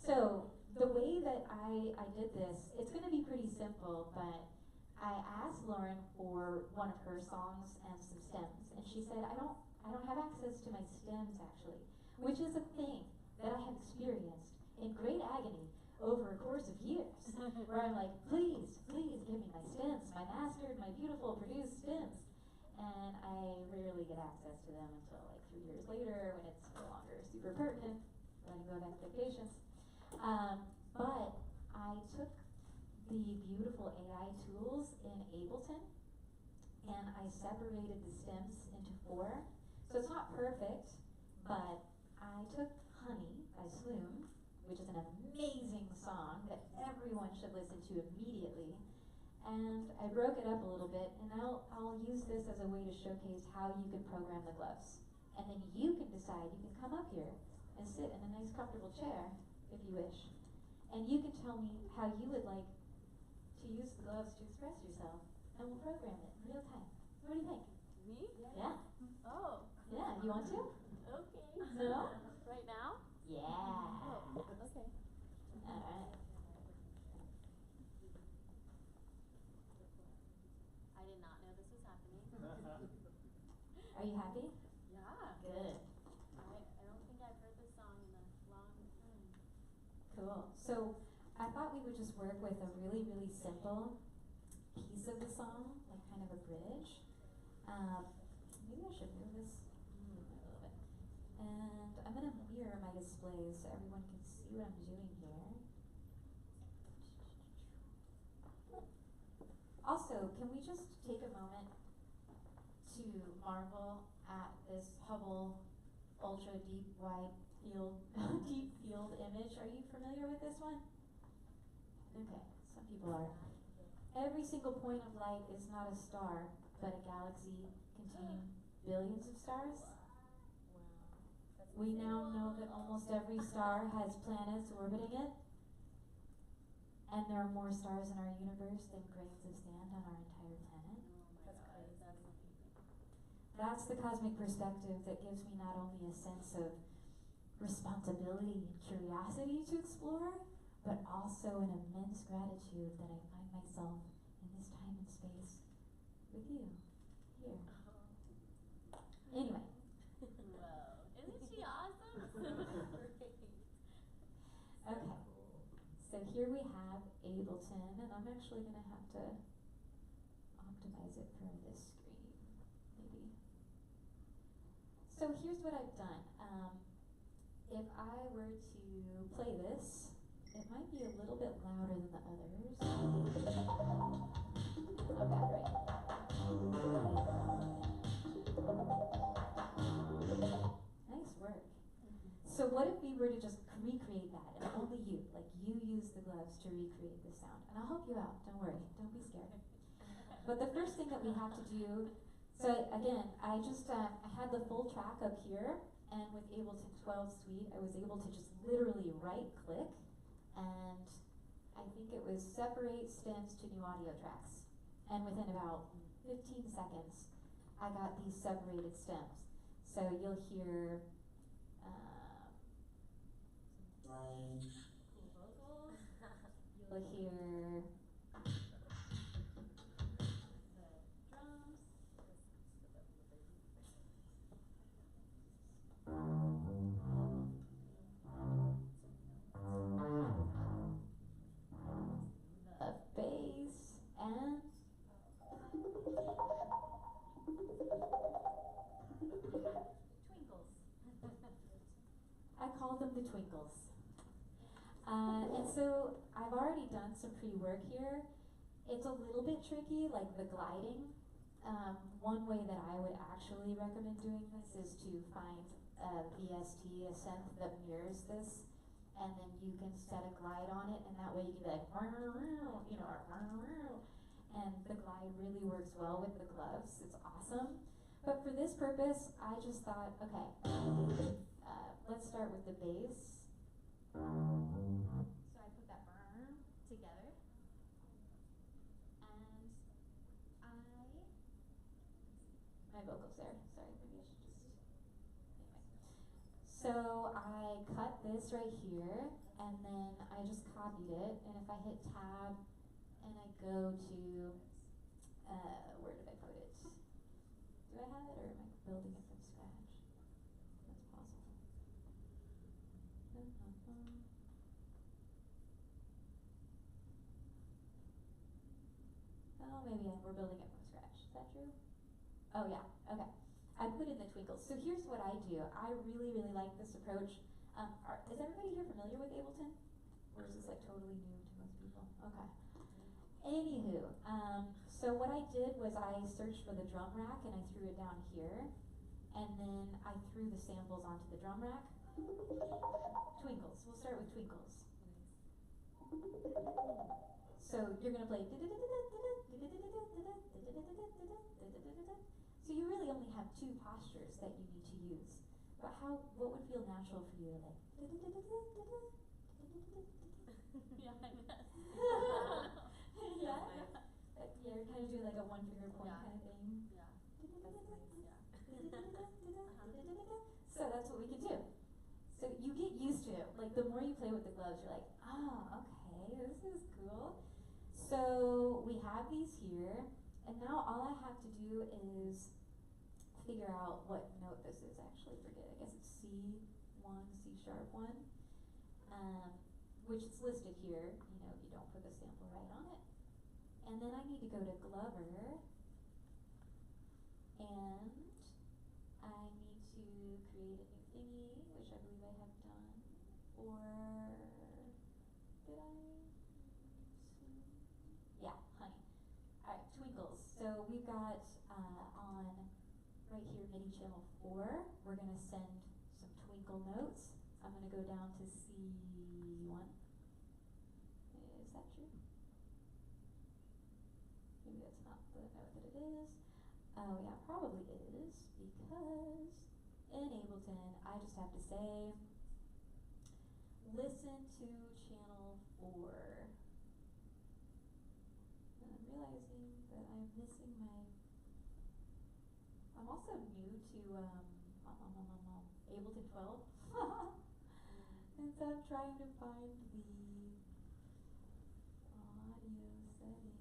So the way that I did this, it's going to be pretty simple, but I asked Lauren for one of her songs and some stems, and she said, I don't have access to my stems actually, which is a thing that I have experienced in great agony over a course of years, where I'm like, please give me my stems, my mastered, my beautiful produced stems, and I rarely get access to them until like 3 years later when it's no longer super pertinent, letting go of expectations. But I took the beautiful AI tools in Ableton, and I separated the stems into 4. So it's not perfect, but I took Honey by Sloom, which is an amazing song that everyone should listen to immediately, and I broke it up a little bit, and I'll use this as a way to showcase how you can program the gloves. And then you can decide, you can come up here and sit in a nice comfortable chair, if you wish, and you can tell me how you would like to use the gloves to express yourself, and we'll program it in real time. What do you think? Me? Yeah? Oh. Yeah, you want to? Okay. No? Right now? Yeah. Oh, okay. Alright. I did not know this was happening. Are you happy? Yeah. Good. I don't think I've heard this song in a long time. Cool. So I thought we would just work with a really, really simple piece of the song, like kind of a bridge. Maybe I should move this a little bit. And I'm going to mirror my display so everyone can see what I'm doing here. Also, can we just take a moment to marvel at this Hubble ultra deep wide field deep field image? Are you familiar with this one? Okay, some people are. Every single point of light is not a star, but a galaxy containing billions of stars. We now know that almost every star has planets orbiting it, and there are more stars in our universe than grains of sand on our entire planet. That's the cosmic perspective that gives me not only a sense of responsibility and curiosity to explore, but also an immense gratitude that I find myself in this time and space with you, here. Anyway. Whoa, isn't she awesome? Okay, so here we have Ableton, and I'm actually going to have to optimize it for this screen, maybe. So here's what I've done. If I were to play this, it might be a little bit louder than the others. Not bad, right? Nice work. So what if we were to just recreate that, and only you, like you use the gloves to recreate the sound? And I'll help you out, don't worry, don't be scared. But the first thing that we have to do, so again, I had the full track up here, and with Ableton 12 Suite, I was able to just literally right click, and I think it was separate stems to new audio tracks. And within about 15 seconds, I got these separated stems. So you'll hear cool vocals. You'll hear the drums. The bass and twinkles. I call them the twinkles. And so I've already done some pre-work here. It's a little bit tricky, like the gliding. One way that I would actually recommend doing this is to find a VST, a synth that mirrors this, and then you can set a glide on it, and that way you can be like, you know, and the glide really works well with the gloves. It's awesome. But for this purpose, I just thought, okay, let's start with the bass. So I put that together, and my vocals there, sorry, maybe I should just, anyway. So I cut this right here, and then I just copied it, and if I hit tab, and I go to, where did I put it? Do I have it, or am I building it from scratch? That's possible. Oh, maybe we're building it from scratch. Is that true? Oh yeah, okay. I put in the twinkles. So here's what I do. I really, really like this approach. Is everybody here familiar with Ableton? Or is this like totally new to most people? Okay. Anywho, So what I did was I searched for the drum rack and I threw it down here, and then I threw the samples onto the drum rack. Twinkles, we'll start with twinkles. So you're gonna play. So you really only have two postures that you need to use. But what would feel natural for you to like? Yeah, I guess. Yeah? Like you're kind of doing like a one finger point Yeah. kind of thing. Yeah. That's nice, yeah. So that's what we can do. So you get used to it. Like the more you play with the gloves, you're like, oh, okay, this is cool. So we have these here, and now all I have to do is figure out what note this is. Actually, forget it. I guess it's C1, C sharp 1, which is listed here. You know, you don't put the sample right on it. And then I need to go to Glover, and I need to create a new thingy, which I believe I have done. Or did I? Yeah, honey. Alright, twinkles. So we've got on right here MIDI channel 4, we're going to send some twinkle notes. I'm going to go down to C1. Is that true? Maybe that's not the note that it is. Oh yeah, probably is, because in Ableton, I just have to say, listen to channel 4. And I'm realizing that I'm missing I'm also new to Ableton 12. And so I'm trying to find the audio settings.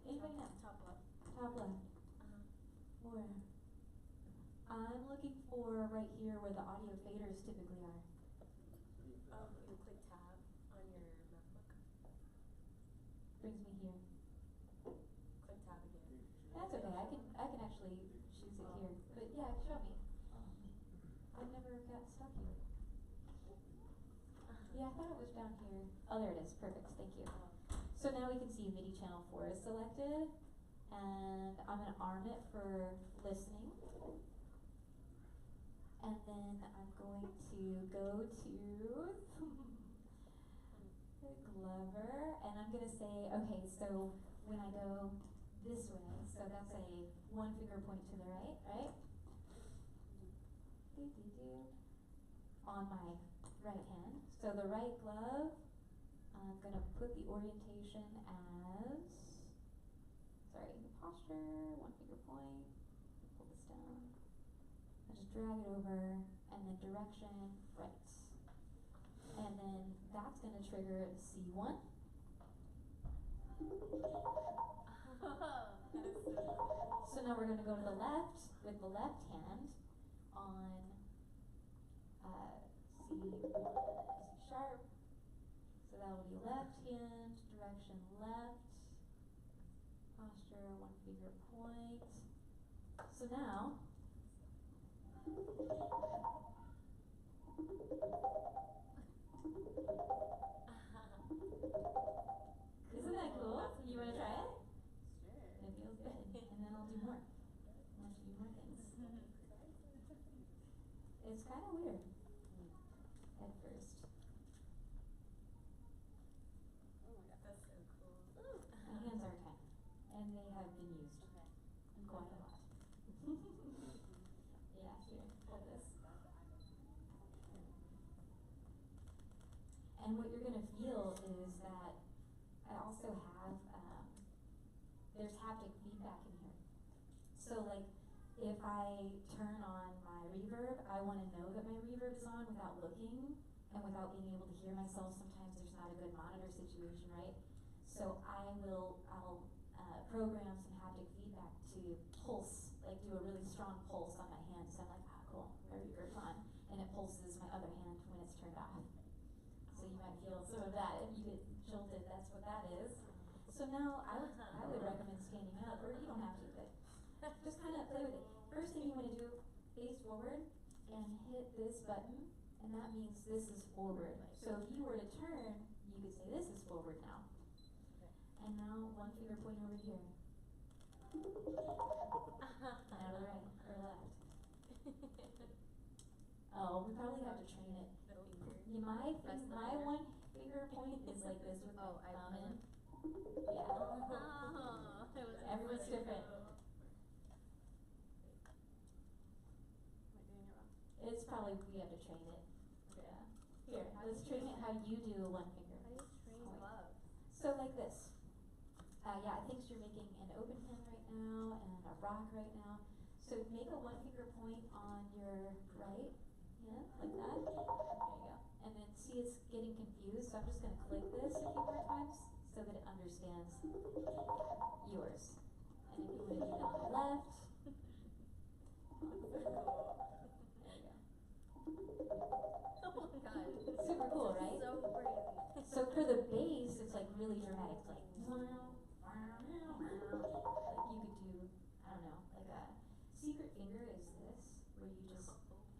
Anybody know? Top left. Top left. Where? I'm looking for right here where the audio faders typically are. You click tab on your MacBook. Brings me here. Click tab again. That's okay. I can actually choose it here. But yeah, show me. I never got stuck here. Yeah, I thought it was down here. Oh, there it is. Perfect. Thank you. So now we can see MIDI channel 4 is selected, and I'm going to arm it for listening. And then I'm going to go to the Glover, and I'm going to say, okay, so when I go this way, so that's a one finger point to the right, right? On my right hand. So the right glove, I'm going to put the orientation as, the posture, one finger point, pull this down, I just drag it over, and then direction, right. And then that's going to trigger C1. So now we're going to go to the left with the left hand on C1, C sharp. So that will be left hand, direction left, posture, one finger point. So now, isn't that cool? You want to try it? Sure. It feels good. And then I'll do more. I'll do more things. It's kind of weird at first. Oh my god, that's so cool. My hands are tiny, and they have been used quite a lot. Yeah, here, hold this. And what you're going to feel is that I also have, there's haptic feedback in here. So like, if I turn on my reverb, I want to know that my reverb is on without looking and without being able to hear myself. Sometimes there's not a good monitor situation, right? So I'll program some haptic feedback to pulse, like do a really strong pulse on my hand. So I'm like, cool, my reverb's on. And it pulses my other hand when it's turned off. So you might feel some of that. If you get jolted, that's what that is. So now I would recommend standing up, or you don't have to, but just kind of play with it. First thing you want to do, face forward and hit this button, and that means this is forward. So if you were to turn, you could say this is forward now. And now one finger point over here. Now to the right or left. Oh, we probably have to train it. Yeah, my one finger point is like this with my thumb in. Yeah. Everyone's different. It's probably, we have to train it. Yeah. Here, let's train it how you do one finger. How do you train gloves? So like this. Yeah, I think you're making an open pen right now and a rock right now. So make a one finger point on your right hand, like that. There you go. And then see it's getting confused, so I'm just gonna click this a few more times so that it understands yours. And if you wanna do it on the left. There you go. Oh my god. Super cool, right? So crazy. So for the bass, it's like really dramatic. It's like, like you could do, I don't know, like a secret finger is this, where you just,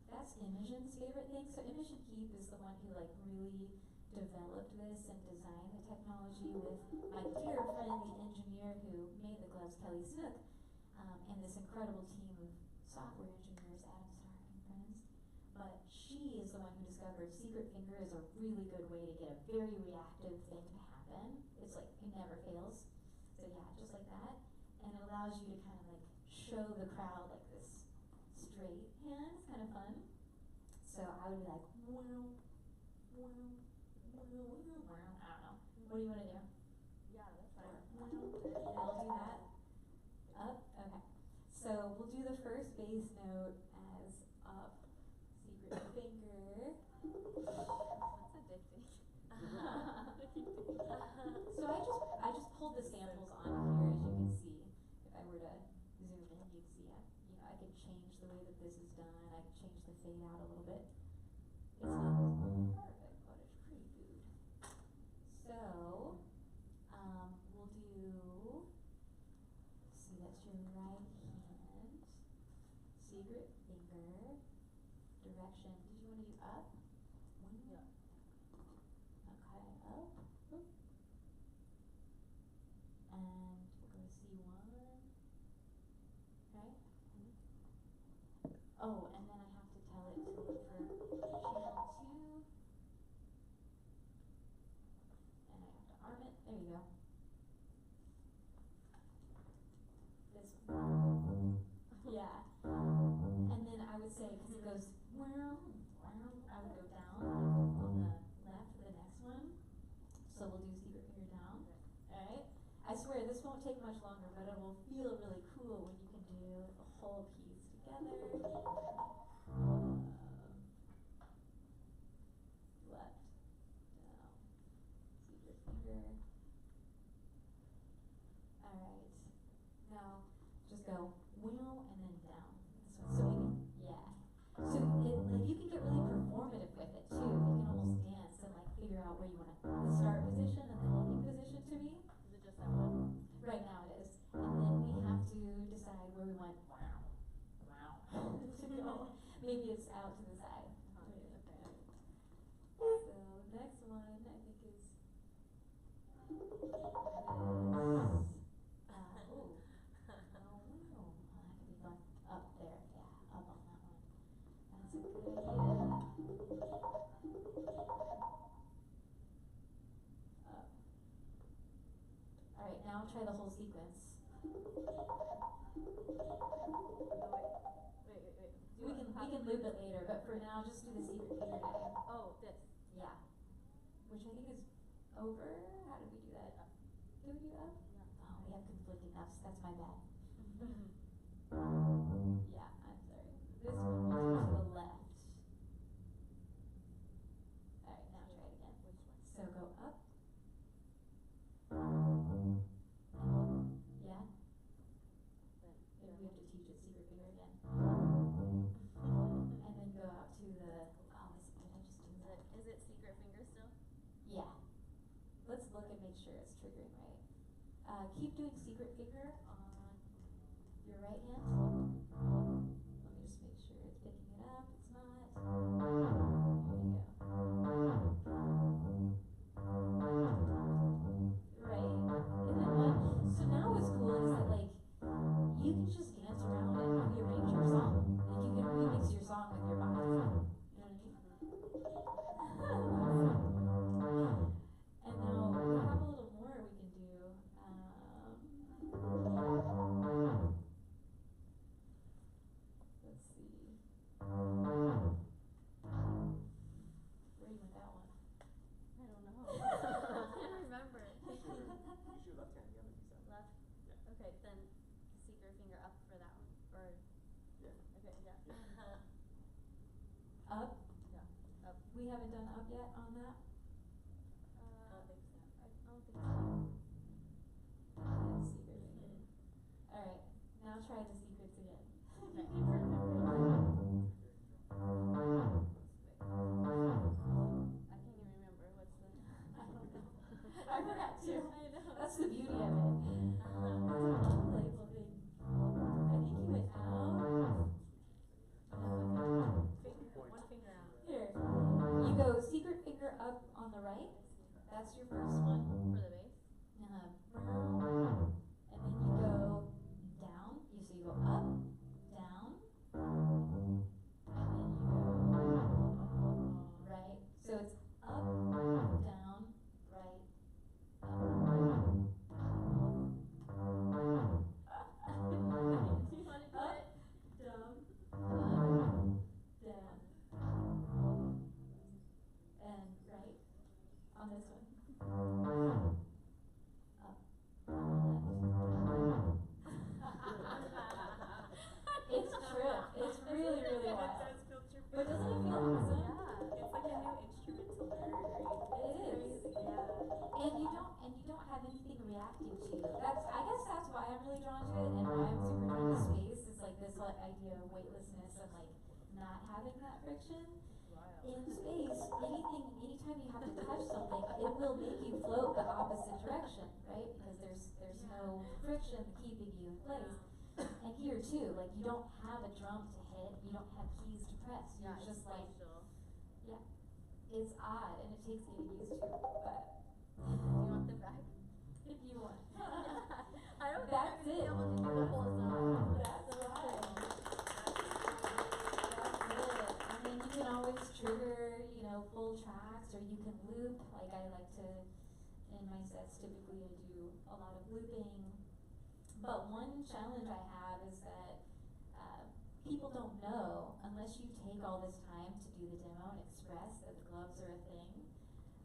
that's Imogen's favorite thing. So Imogen Heap is the one who like really developed this and designed the technology with my dear friend, the engineer who made the gloves, Kelly Snook, and this incredible team of software engineers, Adam Stark and friends. But she is the one who discovered secret finger is a really good way to get a very reactive thing to happen. It's like, it never fails. So yeah, just like that. And it allows you to kind of like show the crowd like this straight hand. It's kind of fun. So I would be like, wow, wow, wow, wow, wow. I don't know. What do you want to do? Yeah, that's fine. Yeah, I'll do that. Up? Okay. So we'll do the first bass note as up. Secret finger. That's addicting. So I just pulled the samples on here, as you can see. If I were to zoom in, you'd see I could change the way that this is done. I could change the fade out a little bit. It's not perfect, but it's pretty good. So, we'll do, see, that's your right hand, secret finger, direction. Did you want to do up? Yeah. Okay, up. Oop. And we'll go to C1. Right? Oh, and then I have to tell it to look for channel 2. And I have to arm it. There you go. This one. Yeah. And then I would say, because it goes, wow, I would go down on the left for the next one. So we'll do secret finger down. Alright? I swear this won't take much longer, but it will feel really cool when you can do the whole piece together. Left, down, secret finger. Alright. Now just go wheel and then down. So maybe, yeah. So like you can get really performative with it too. You can almost dance and like figure out where you want the start position and the ending position to be. Is it just that one? Right now it is. And then we have to decide where we want wow to go. Maybe it's out to the side. Okay. So next one I think is this. Up there, yeah, up on that one. That's a good idea. Up. Alright, now try the whole sequence. Wait. We can loop it later, but for now just do the secret finger down. Oh, this. Yeah. Which I think is over. How did we do that? Did we do up? Yeah. Oh, we have conflicting ups. That's my bad. Yeah, I'm sorry. This one will to the left. Alright, now try it again. Which one? So go up. Yeah? Maybe we have to teach it secret finger again. And then go out to the, oh, did I just do that? Is it secret finger still? Yeah. Let's look and make sure it's triggering right. Keep doing secret finger on your right hand. Let me just make sure it's picking it up. It's not. There you go. we haven't done up yet on that? I don't think so. That's secret finger. Alright, now try the secrets again. Okay. I can't even remember what's the. I don't know. I forgot too. I know. That's the beauty of it. It's an unplayable thing. I think you went out. One finger out. Here. You go secret finger up on the right. That's your first one. For the base? And then you go down. So you go up, down, and then you go right. So it's up, down, right, up. Do you want to do Up, it? down, down, and right on this one. Up, left. It's true. It's really, really wild. It does feel trippy. But doesn't it feel awesome? Yeah. It's like a new instrument to learn, right? It is. Yeah. And you don't have anything reacting to you. I guess that's why I'm really drawn to it and why I'm super drawn to space. It's like this idea of weightlessness and like not having that friction. In space, anytime you have to touch something, it will make you float the opposite direction, right? Because there's no friction keeping you in place. And here too, like you don't have a drum to hit, you don't have keys to press. You're Yeah, just like, spatial. yeah, it's odd and it takes getting used to, but Do you want the back? if you want. I don't That's think it. I'm gonna be able to do the whole song. That's right. That's it. I mean, you can always trigger, full tracks, or you can loop. Like I like to, in my sets, typically I do a lot of looping. But one challenge I have is that people don't know, unless you take all this time to do the demo and express that the gloves are a thing,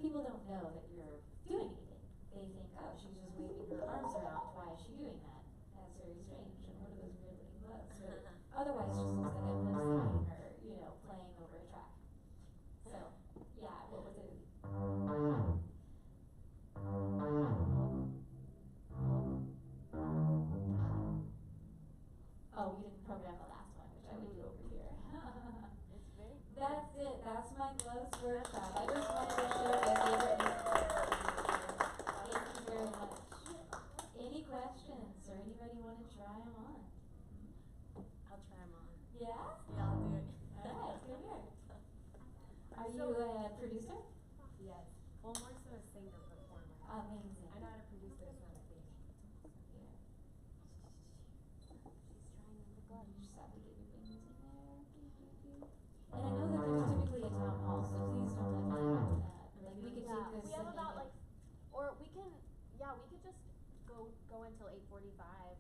people don't know that you're doing anything. They think, oh, she's just waving her arms around. Why is she doing that? That's very strange. And what are those weird looking gloves? But otherwise, it just looks like I'm lip syncing or, playing over a track. So, yeah, what was it? Oh, we didn't program the last one, which I would do over here. It's very cool. That's it. That's my gloves workshop. I just wanted to share my favorite music. Thank you very much. Any questions or anybody want to try them on? I'll try them on. Yeah? Yeah, I'll do it. Alright, come here. Are you a producer? Yes. Well, more so a singer performer. Amazing. I know how to produce, but it's not a thing. Here. She's trying on the glove. You just have to get your fingers in there. And I know that there's typically a town hall, so please don't let me like we could take this We have and about then or we can, we could just go until 8:45.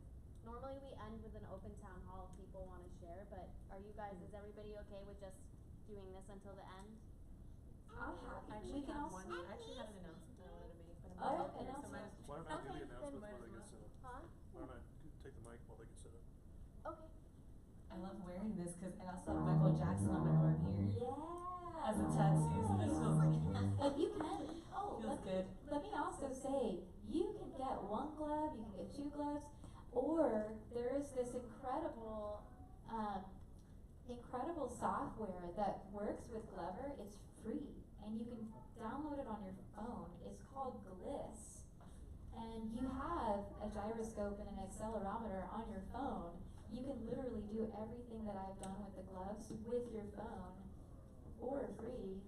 Normally we end with an open town hall if people want to share, but is everybody okay with just doing this until the end? I'll have I we actually can have all one. I actually had an announcement that I wanted to make, but I'm Oh, not here, so announcement. might as Why don't I do the Okay, then announcements might while they as get set up? Huh? Why don't I take the mic while they get set up? Okay. I love wearing this because I also have Michael Jackson on my arm here Yeah. as a tattoo, so this feels like If you can, feels good. let me also say, you can get one glove, you can get two gloves, or there is this incredible software that works with Glover. It's free, and you can download it on your phone. It's called Gliss, and you have a gyroscope and an accelerometer on your phone. You can literally do everything that I've done with the gloves with your phone, or free.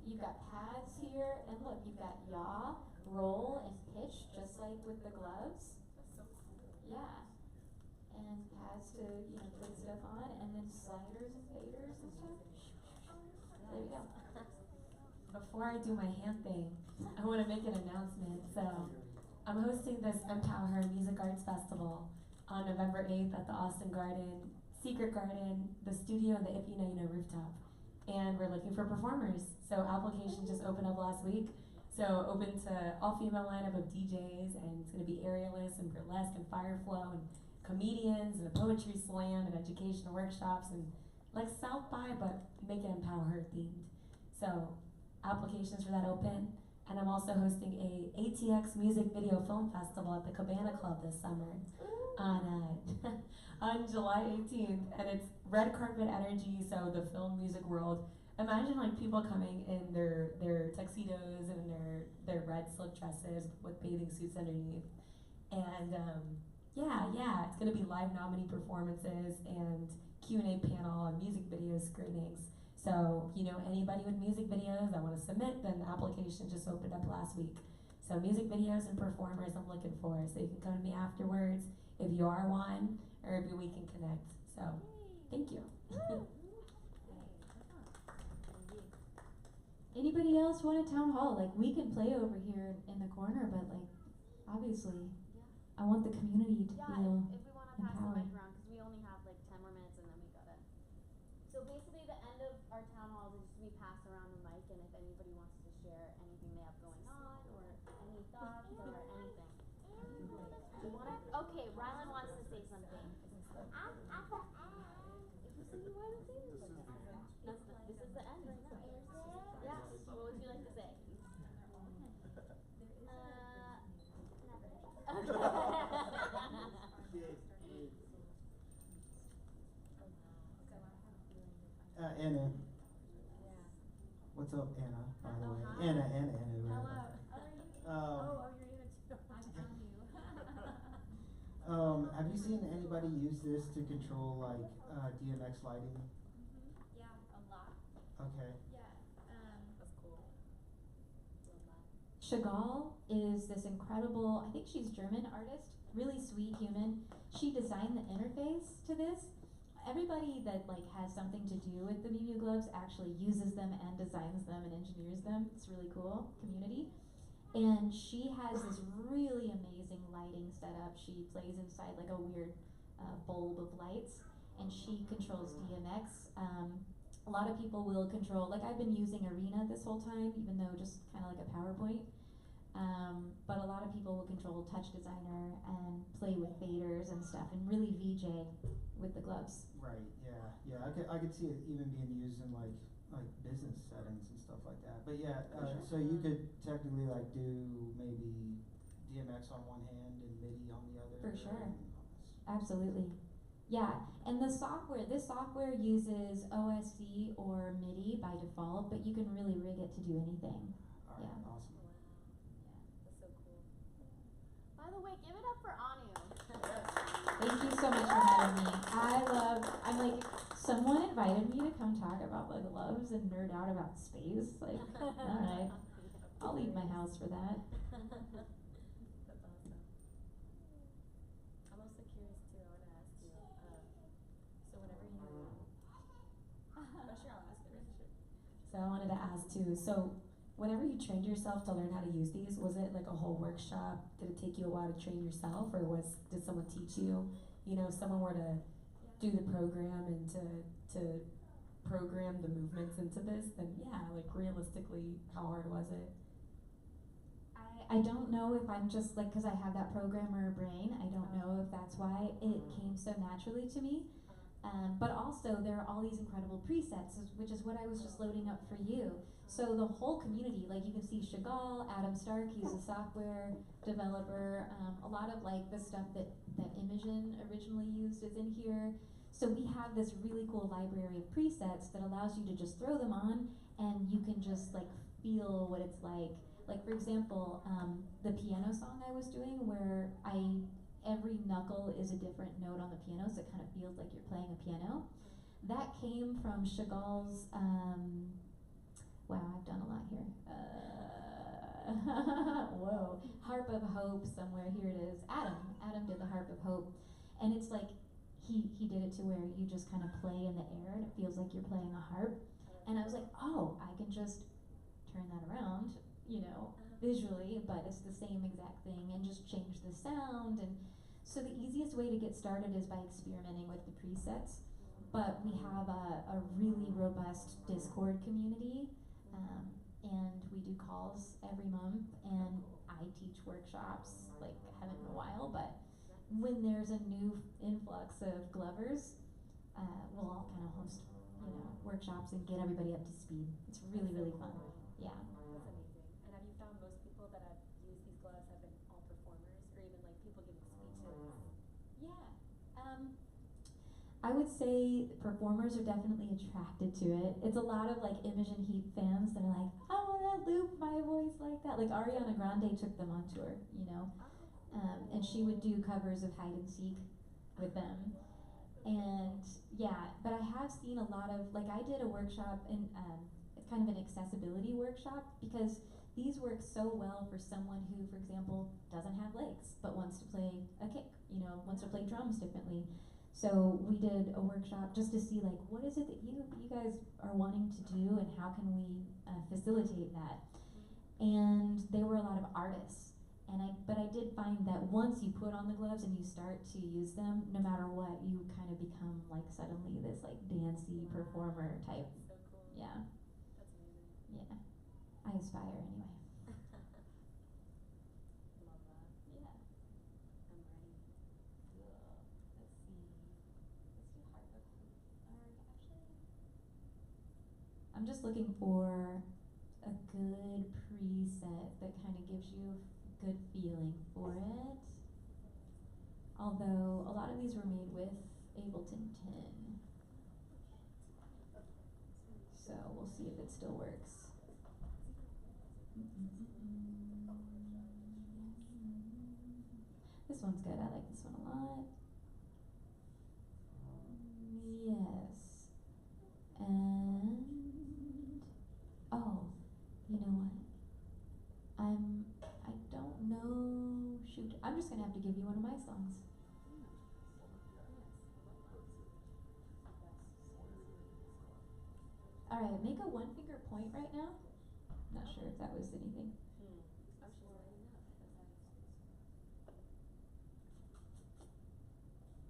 You've got pads here, and look, you've got yaw, roll, and pitch, just like with the gloves. That's so cool. Yeah. And pads to, put stuff on, and then sliders and faders and stuff. There you go. Before I do my hand thing, I want to make an announcement. So, I'm hosting this Empower Music Arts Festival on November 8th at the Austin Garden, Secret Garden, the studio, and the If You Know You Know rooftop. And we're looking for performers. So applications just opened up last week. So open to all-female lineup of DJs, and it's going to be aerialists and burlesque and fire flow and comedians and a poetry slam and educational workshops and like South by, but make it Empower Her themed. So applications for that open, and I'm also hosting a ATX Music Video Film Festival at the Cabana Club this summer on on July 18th, and it's red carpet energy. So the film music world. Imagine like people coming in their tuxedos and their red silk dresses with bathing suits underneath, and yeah, it's gonna be live nominee performances and Q&A panel and music video screenings. So, you know, anybody with music videos that want to submit, then the application just opened up last week. So music videos and performers I'm looking for. So you can come to me afterwards if you are one, or if we can connect. So, thank you. Anybody else want a town hall? Like, we can play over here in the corner, but like, obviously, I want the community to feel if we want to pass the empowered. mic around, because we only have like 10 more minutes and then we gotta. So basically, the end of our town halls is we pass around the mic, and if anybody wants to share anything they have going on, or any thoughts, or anything. You wanna? Okay, Rylan wants to say something. At the end. So you want to say something? This is the end right now. Yes. What would you like to say? Anna. What's up, Anna? By the way, Anna. Hello. Have you seen anybody use this to control like DMX lighting? Yeah, a lot. Okay. Yeah. That's cool. Chagall is this incredible, I think she's German artist, really sweet human. She designed the interface to this. Everybody that like has something to do with the Mi.Mu Gloves actually uses them and designs them and engineers them. It's really cool community. And she has this really amazing lighting setup. She plays inside like a weird bulb of lights, and she controls DMX. A lot of people will control, like I've been using Arena this whole time, even though just kind of like a PowerPoint. But a lot of people will control Touch Designer and play with faders and stuff, and really VJ with the gloves. Right. Yeah. I could see it even being used in like business settings and stuff like that. But yeah, so you could technically like do maybe DMX on one hand and MIDI on the other. For sure. Absolutely. Yeah, and this software uses OSC or MIDI by default, but you can really rig it to do anything. All right, yeah. Awesome. Yeah, that's so cool. By the way, give it up for Annu. Thank you so much for having me. I'm like, someone invited me to come talk about the gloves and nerd out about space. Like, alright, I'll leave my house for that. That's awesome. I'm also curious too, I want to ask you, so whenever you, I'm sure I'll ask it. So I wanted to ask too, so whenever you trained yourself to learn how to use these, was it like a whole workshop? Did it take you a while to train yourself, or did someone teach you? You know, if someone were to do the program and to program the movements into this, then yeah, like realistically, how hard was it? I don't know if I'm just like, because I have that programmer brain, I don't know if that's why it came so naturally to me. But also there are all these incredible presets, which is what I was just loading up for you. So the whole community, like you can see Chagall, Adam Stark, he's a software developer. A lot of like the stuff that Imogen originally used is in here. So we have this really cool library of presets that allows you to just throw them on, and you can just like feel what it's like. Like for example, the piano song I was doing where every knuckle is a different note on the piano, so it kind of feels like you're playing a piano. That came from Chagall's, wow, I've done a lot here. Whoa, Harp of Hope somewhere, here it is. Adam did the Harp of Hope. And it's like, he did it to where you just kind of play in the air and it feels like you're playing a harp. And I was like, oh, I can just turn that around, you know, visually, but it's the same exact thing, and just change the sound. And so the easiest way to get started is by experimenting with the presets. But we have a really robust Discord community, and we do calls every month, and I teach workshops, like I haven't in a while, but when there's a new influx of glovers, we'll all kind of host workshops and get everybody up to speed. It's really, really fun. Yeah. That's amazing. And have you found most people that have used these gloves have been all performers, or even like people giving speeches? Yeah. I would say performers are definitely attracted to it. It's a lot of like Imogen Heap fans that are like, I wanna loop my voice like that. Like Ariana Grande took them on tour, and she would do covers of hide and seek with them. And yeah, but I have seen a lot of, like I did a workshop in, it's kind of an accessibility workshop because these work so well for someone who, for example, doesn't have legs but wants to play a kick, wants to play drums differently. So we did a workshop just to see like what is it that you guys are wanting to do and how can we facilitate that. And they were a lot of artists. But I did find that once you put on the gloves and you start to use them, no matter what, you kind of become like suddenly this like dancey performer type. So cool. Yeah. That's amazing. Yeah. I aspire anyway. Love that. Yeah. I'm ready. Let's see. Let's do hard book. Actually, I'm just looking for a good preset that kind of gives you a good feeling for it. Although a lot of these were made with Ableton 10. So we'll see if it still works. This one's good. I like this one a lot. Yes. And oh, you know what? I don't know. Shoot, I'm just gonna have to give you one of my songs. All right, make a one finger point right now. Not sure if that was anything. Oh, she's lighting up.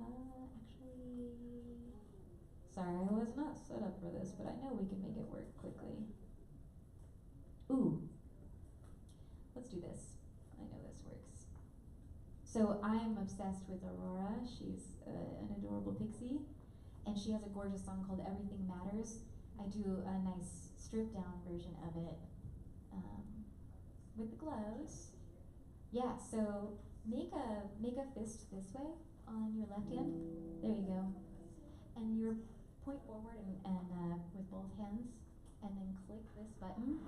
Actually, sorry, I was not set up for this, but I know we can make it work quickly. Ooh, let's do this. I know this works. So I'm obsessed with Aurora. She's an adorable pixie, and she has a gorgeous song called Everything Matters. I do a nice stripped down version of it with the gloves. Yeah, so make a fist this way on your left hand. There you go. And your point forward and with both hands, and then click this button.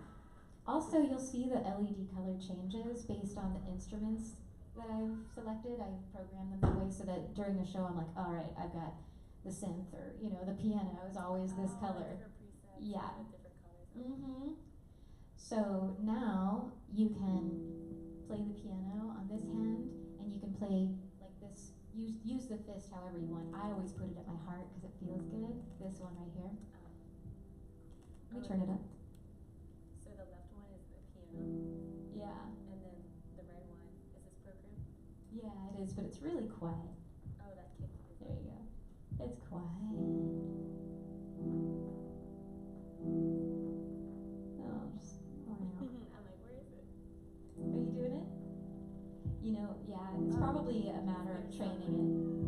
Also, you'll see the LED color changes based on the instruments that I've selected. I've programmed them that way so that during the show I'm like, all right, I've got the synth or the piano is always this color. Yeah. Different colors. So now you can play the piano on this hand, and you can play like this. Use the fist however you want. I always put it at my heart because it feels good. This one right here. Let me turn it up. So the left one is the piano. Yeah. And then the right one is this program? Yeah, it is, but it's really quiet. Oh, that kick is There you go. It's quiet. Oh, just wow. I'm like, where is it? Are you doing it? Yeah, it's probably a matter of training it.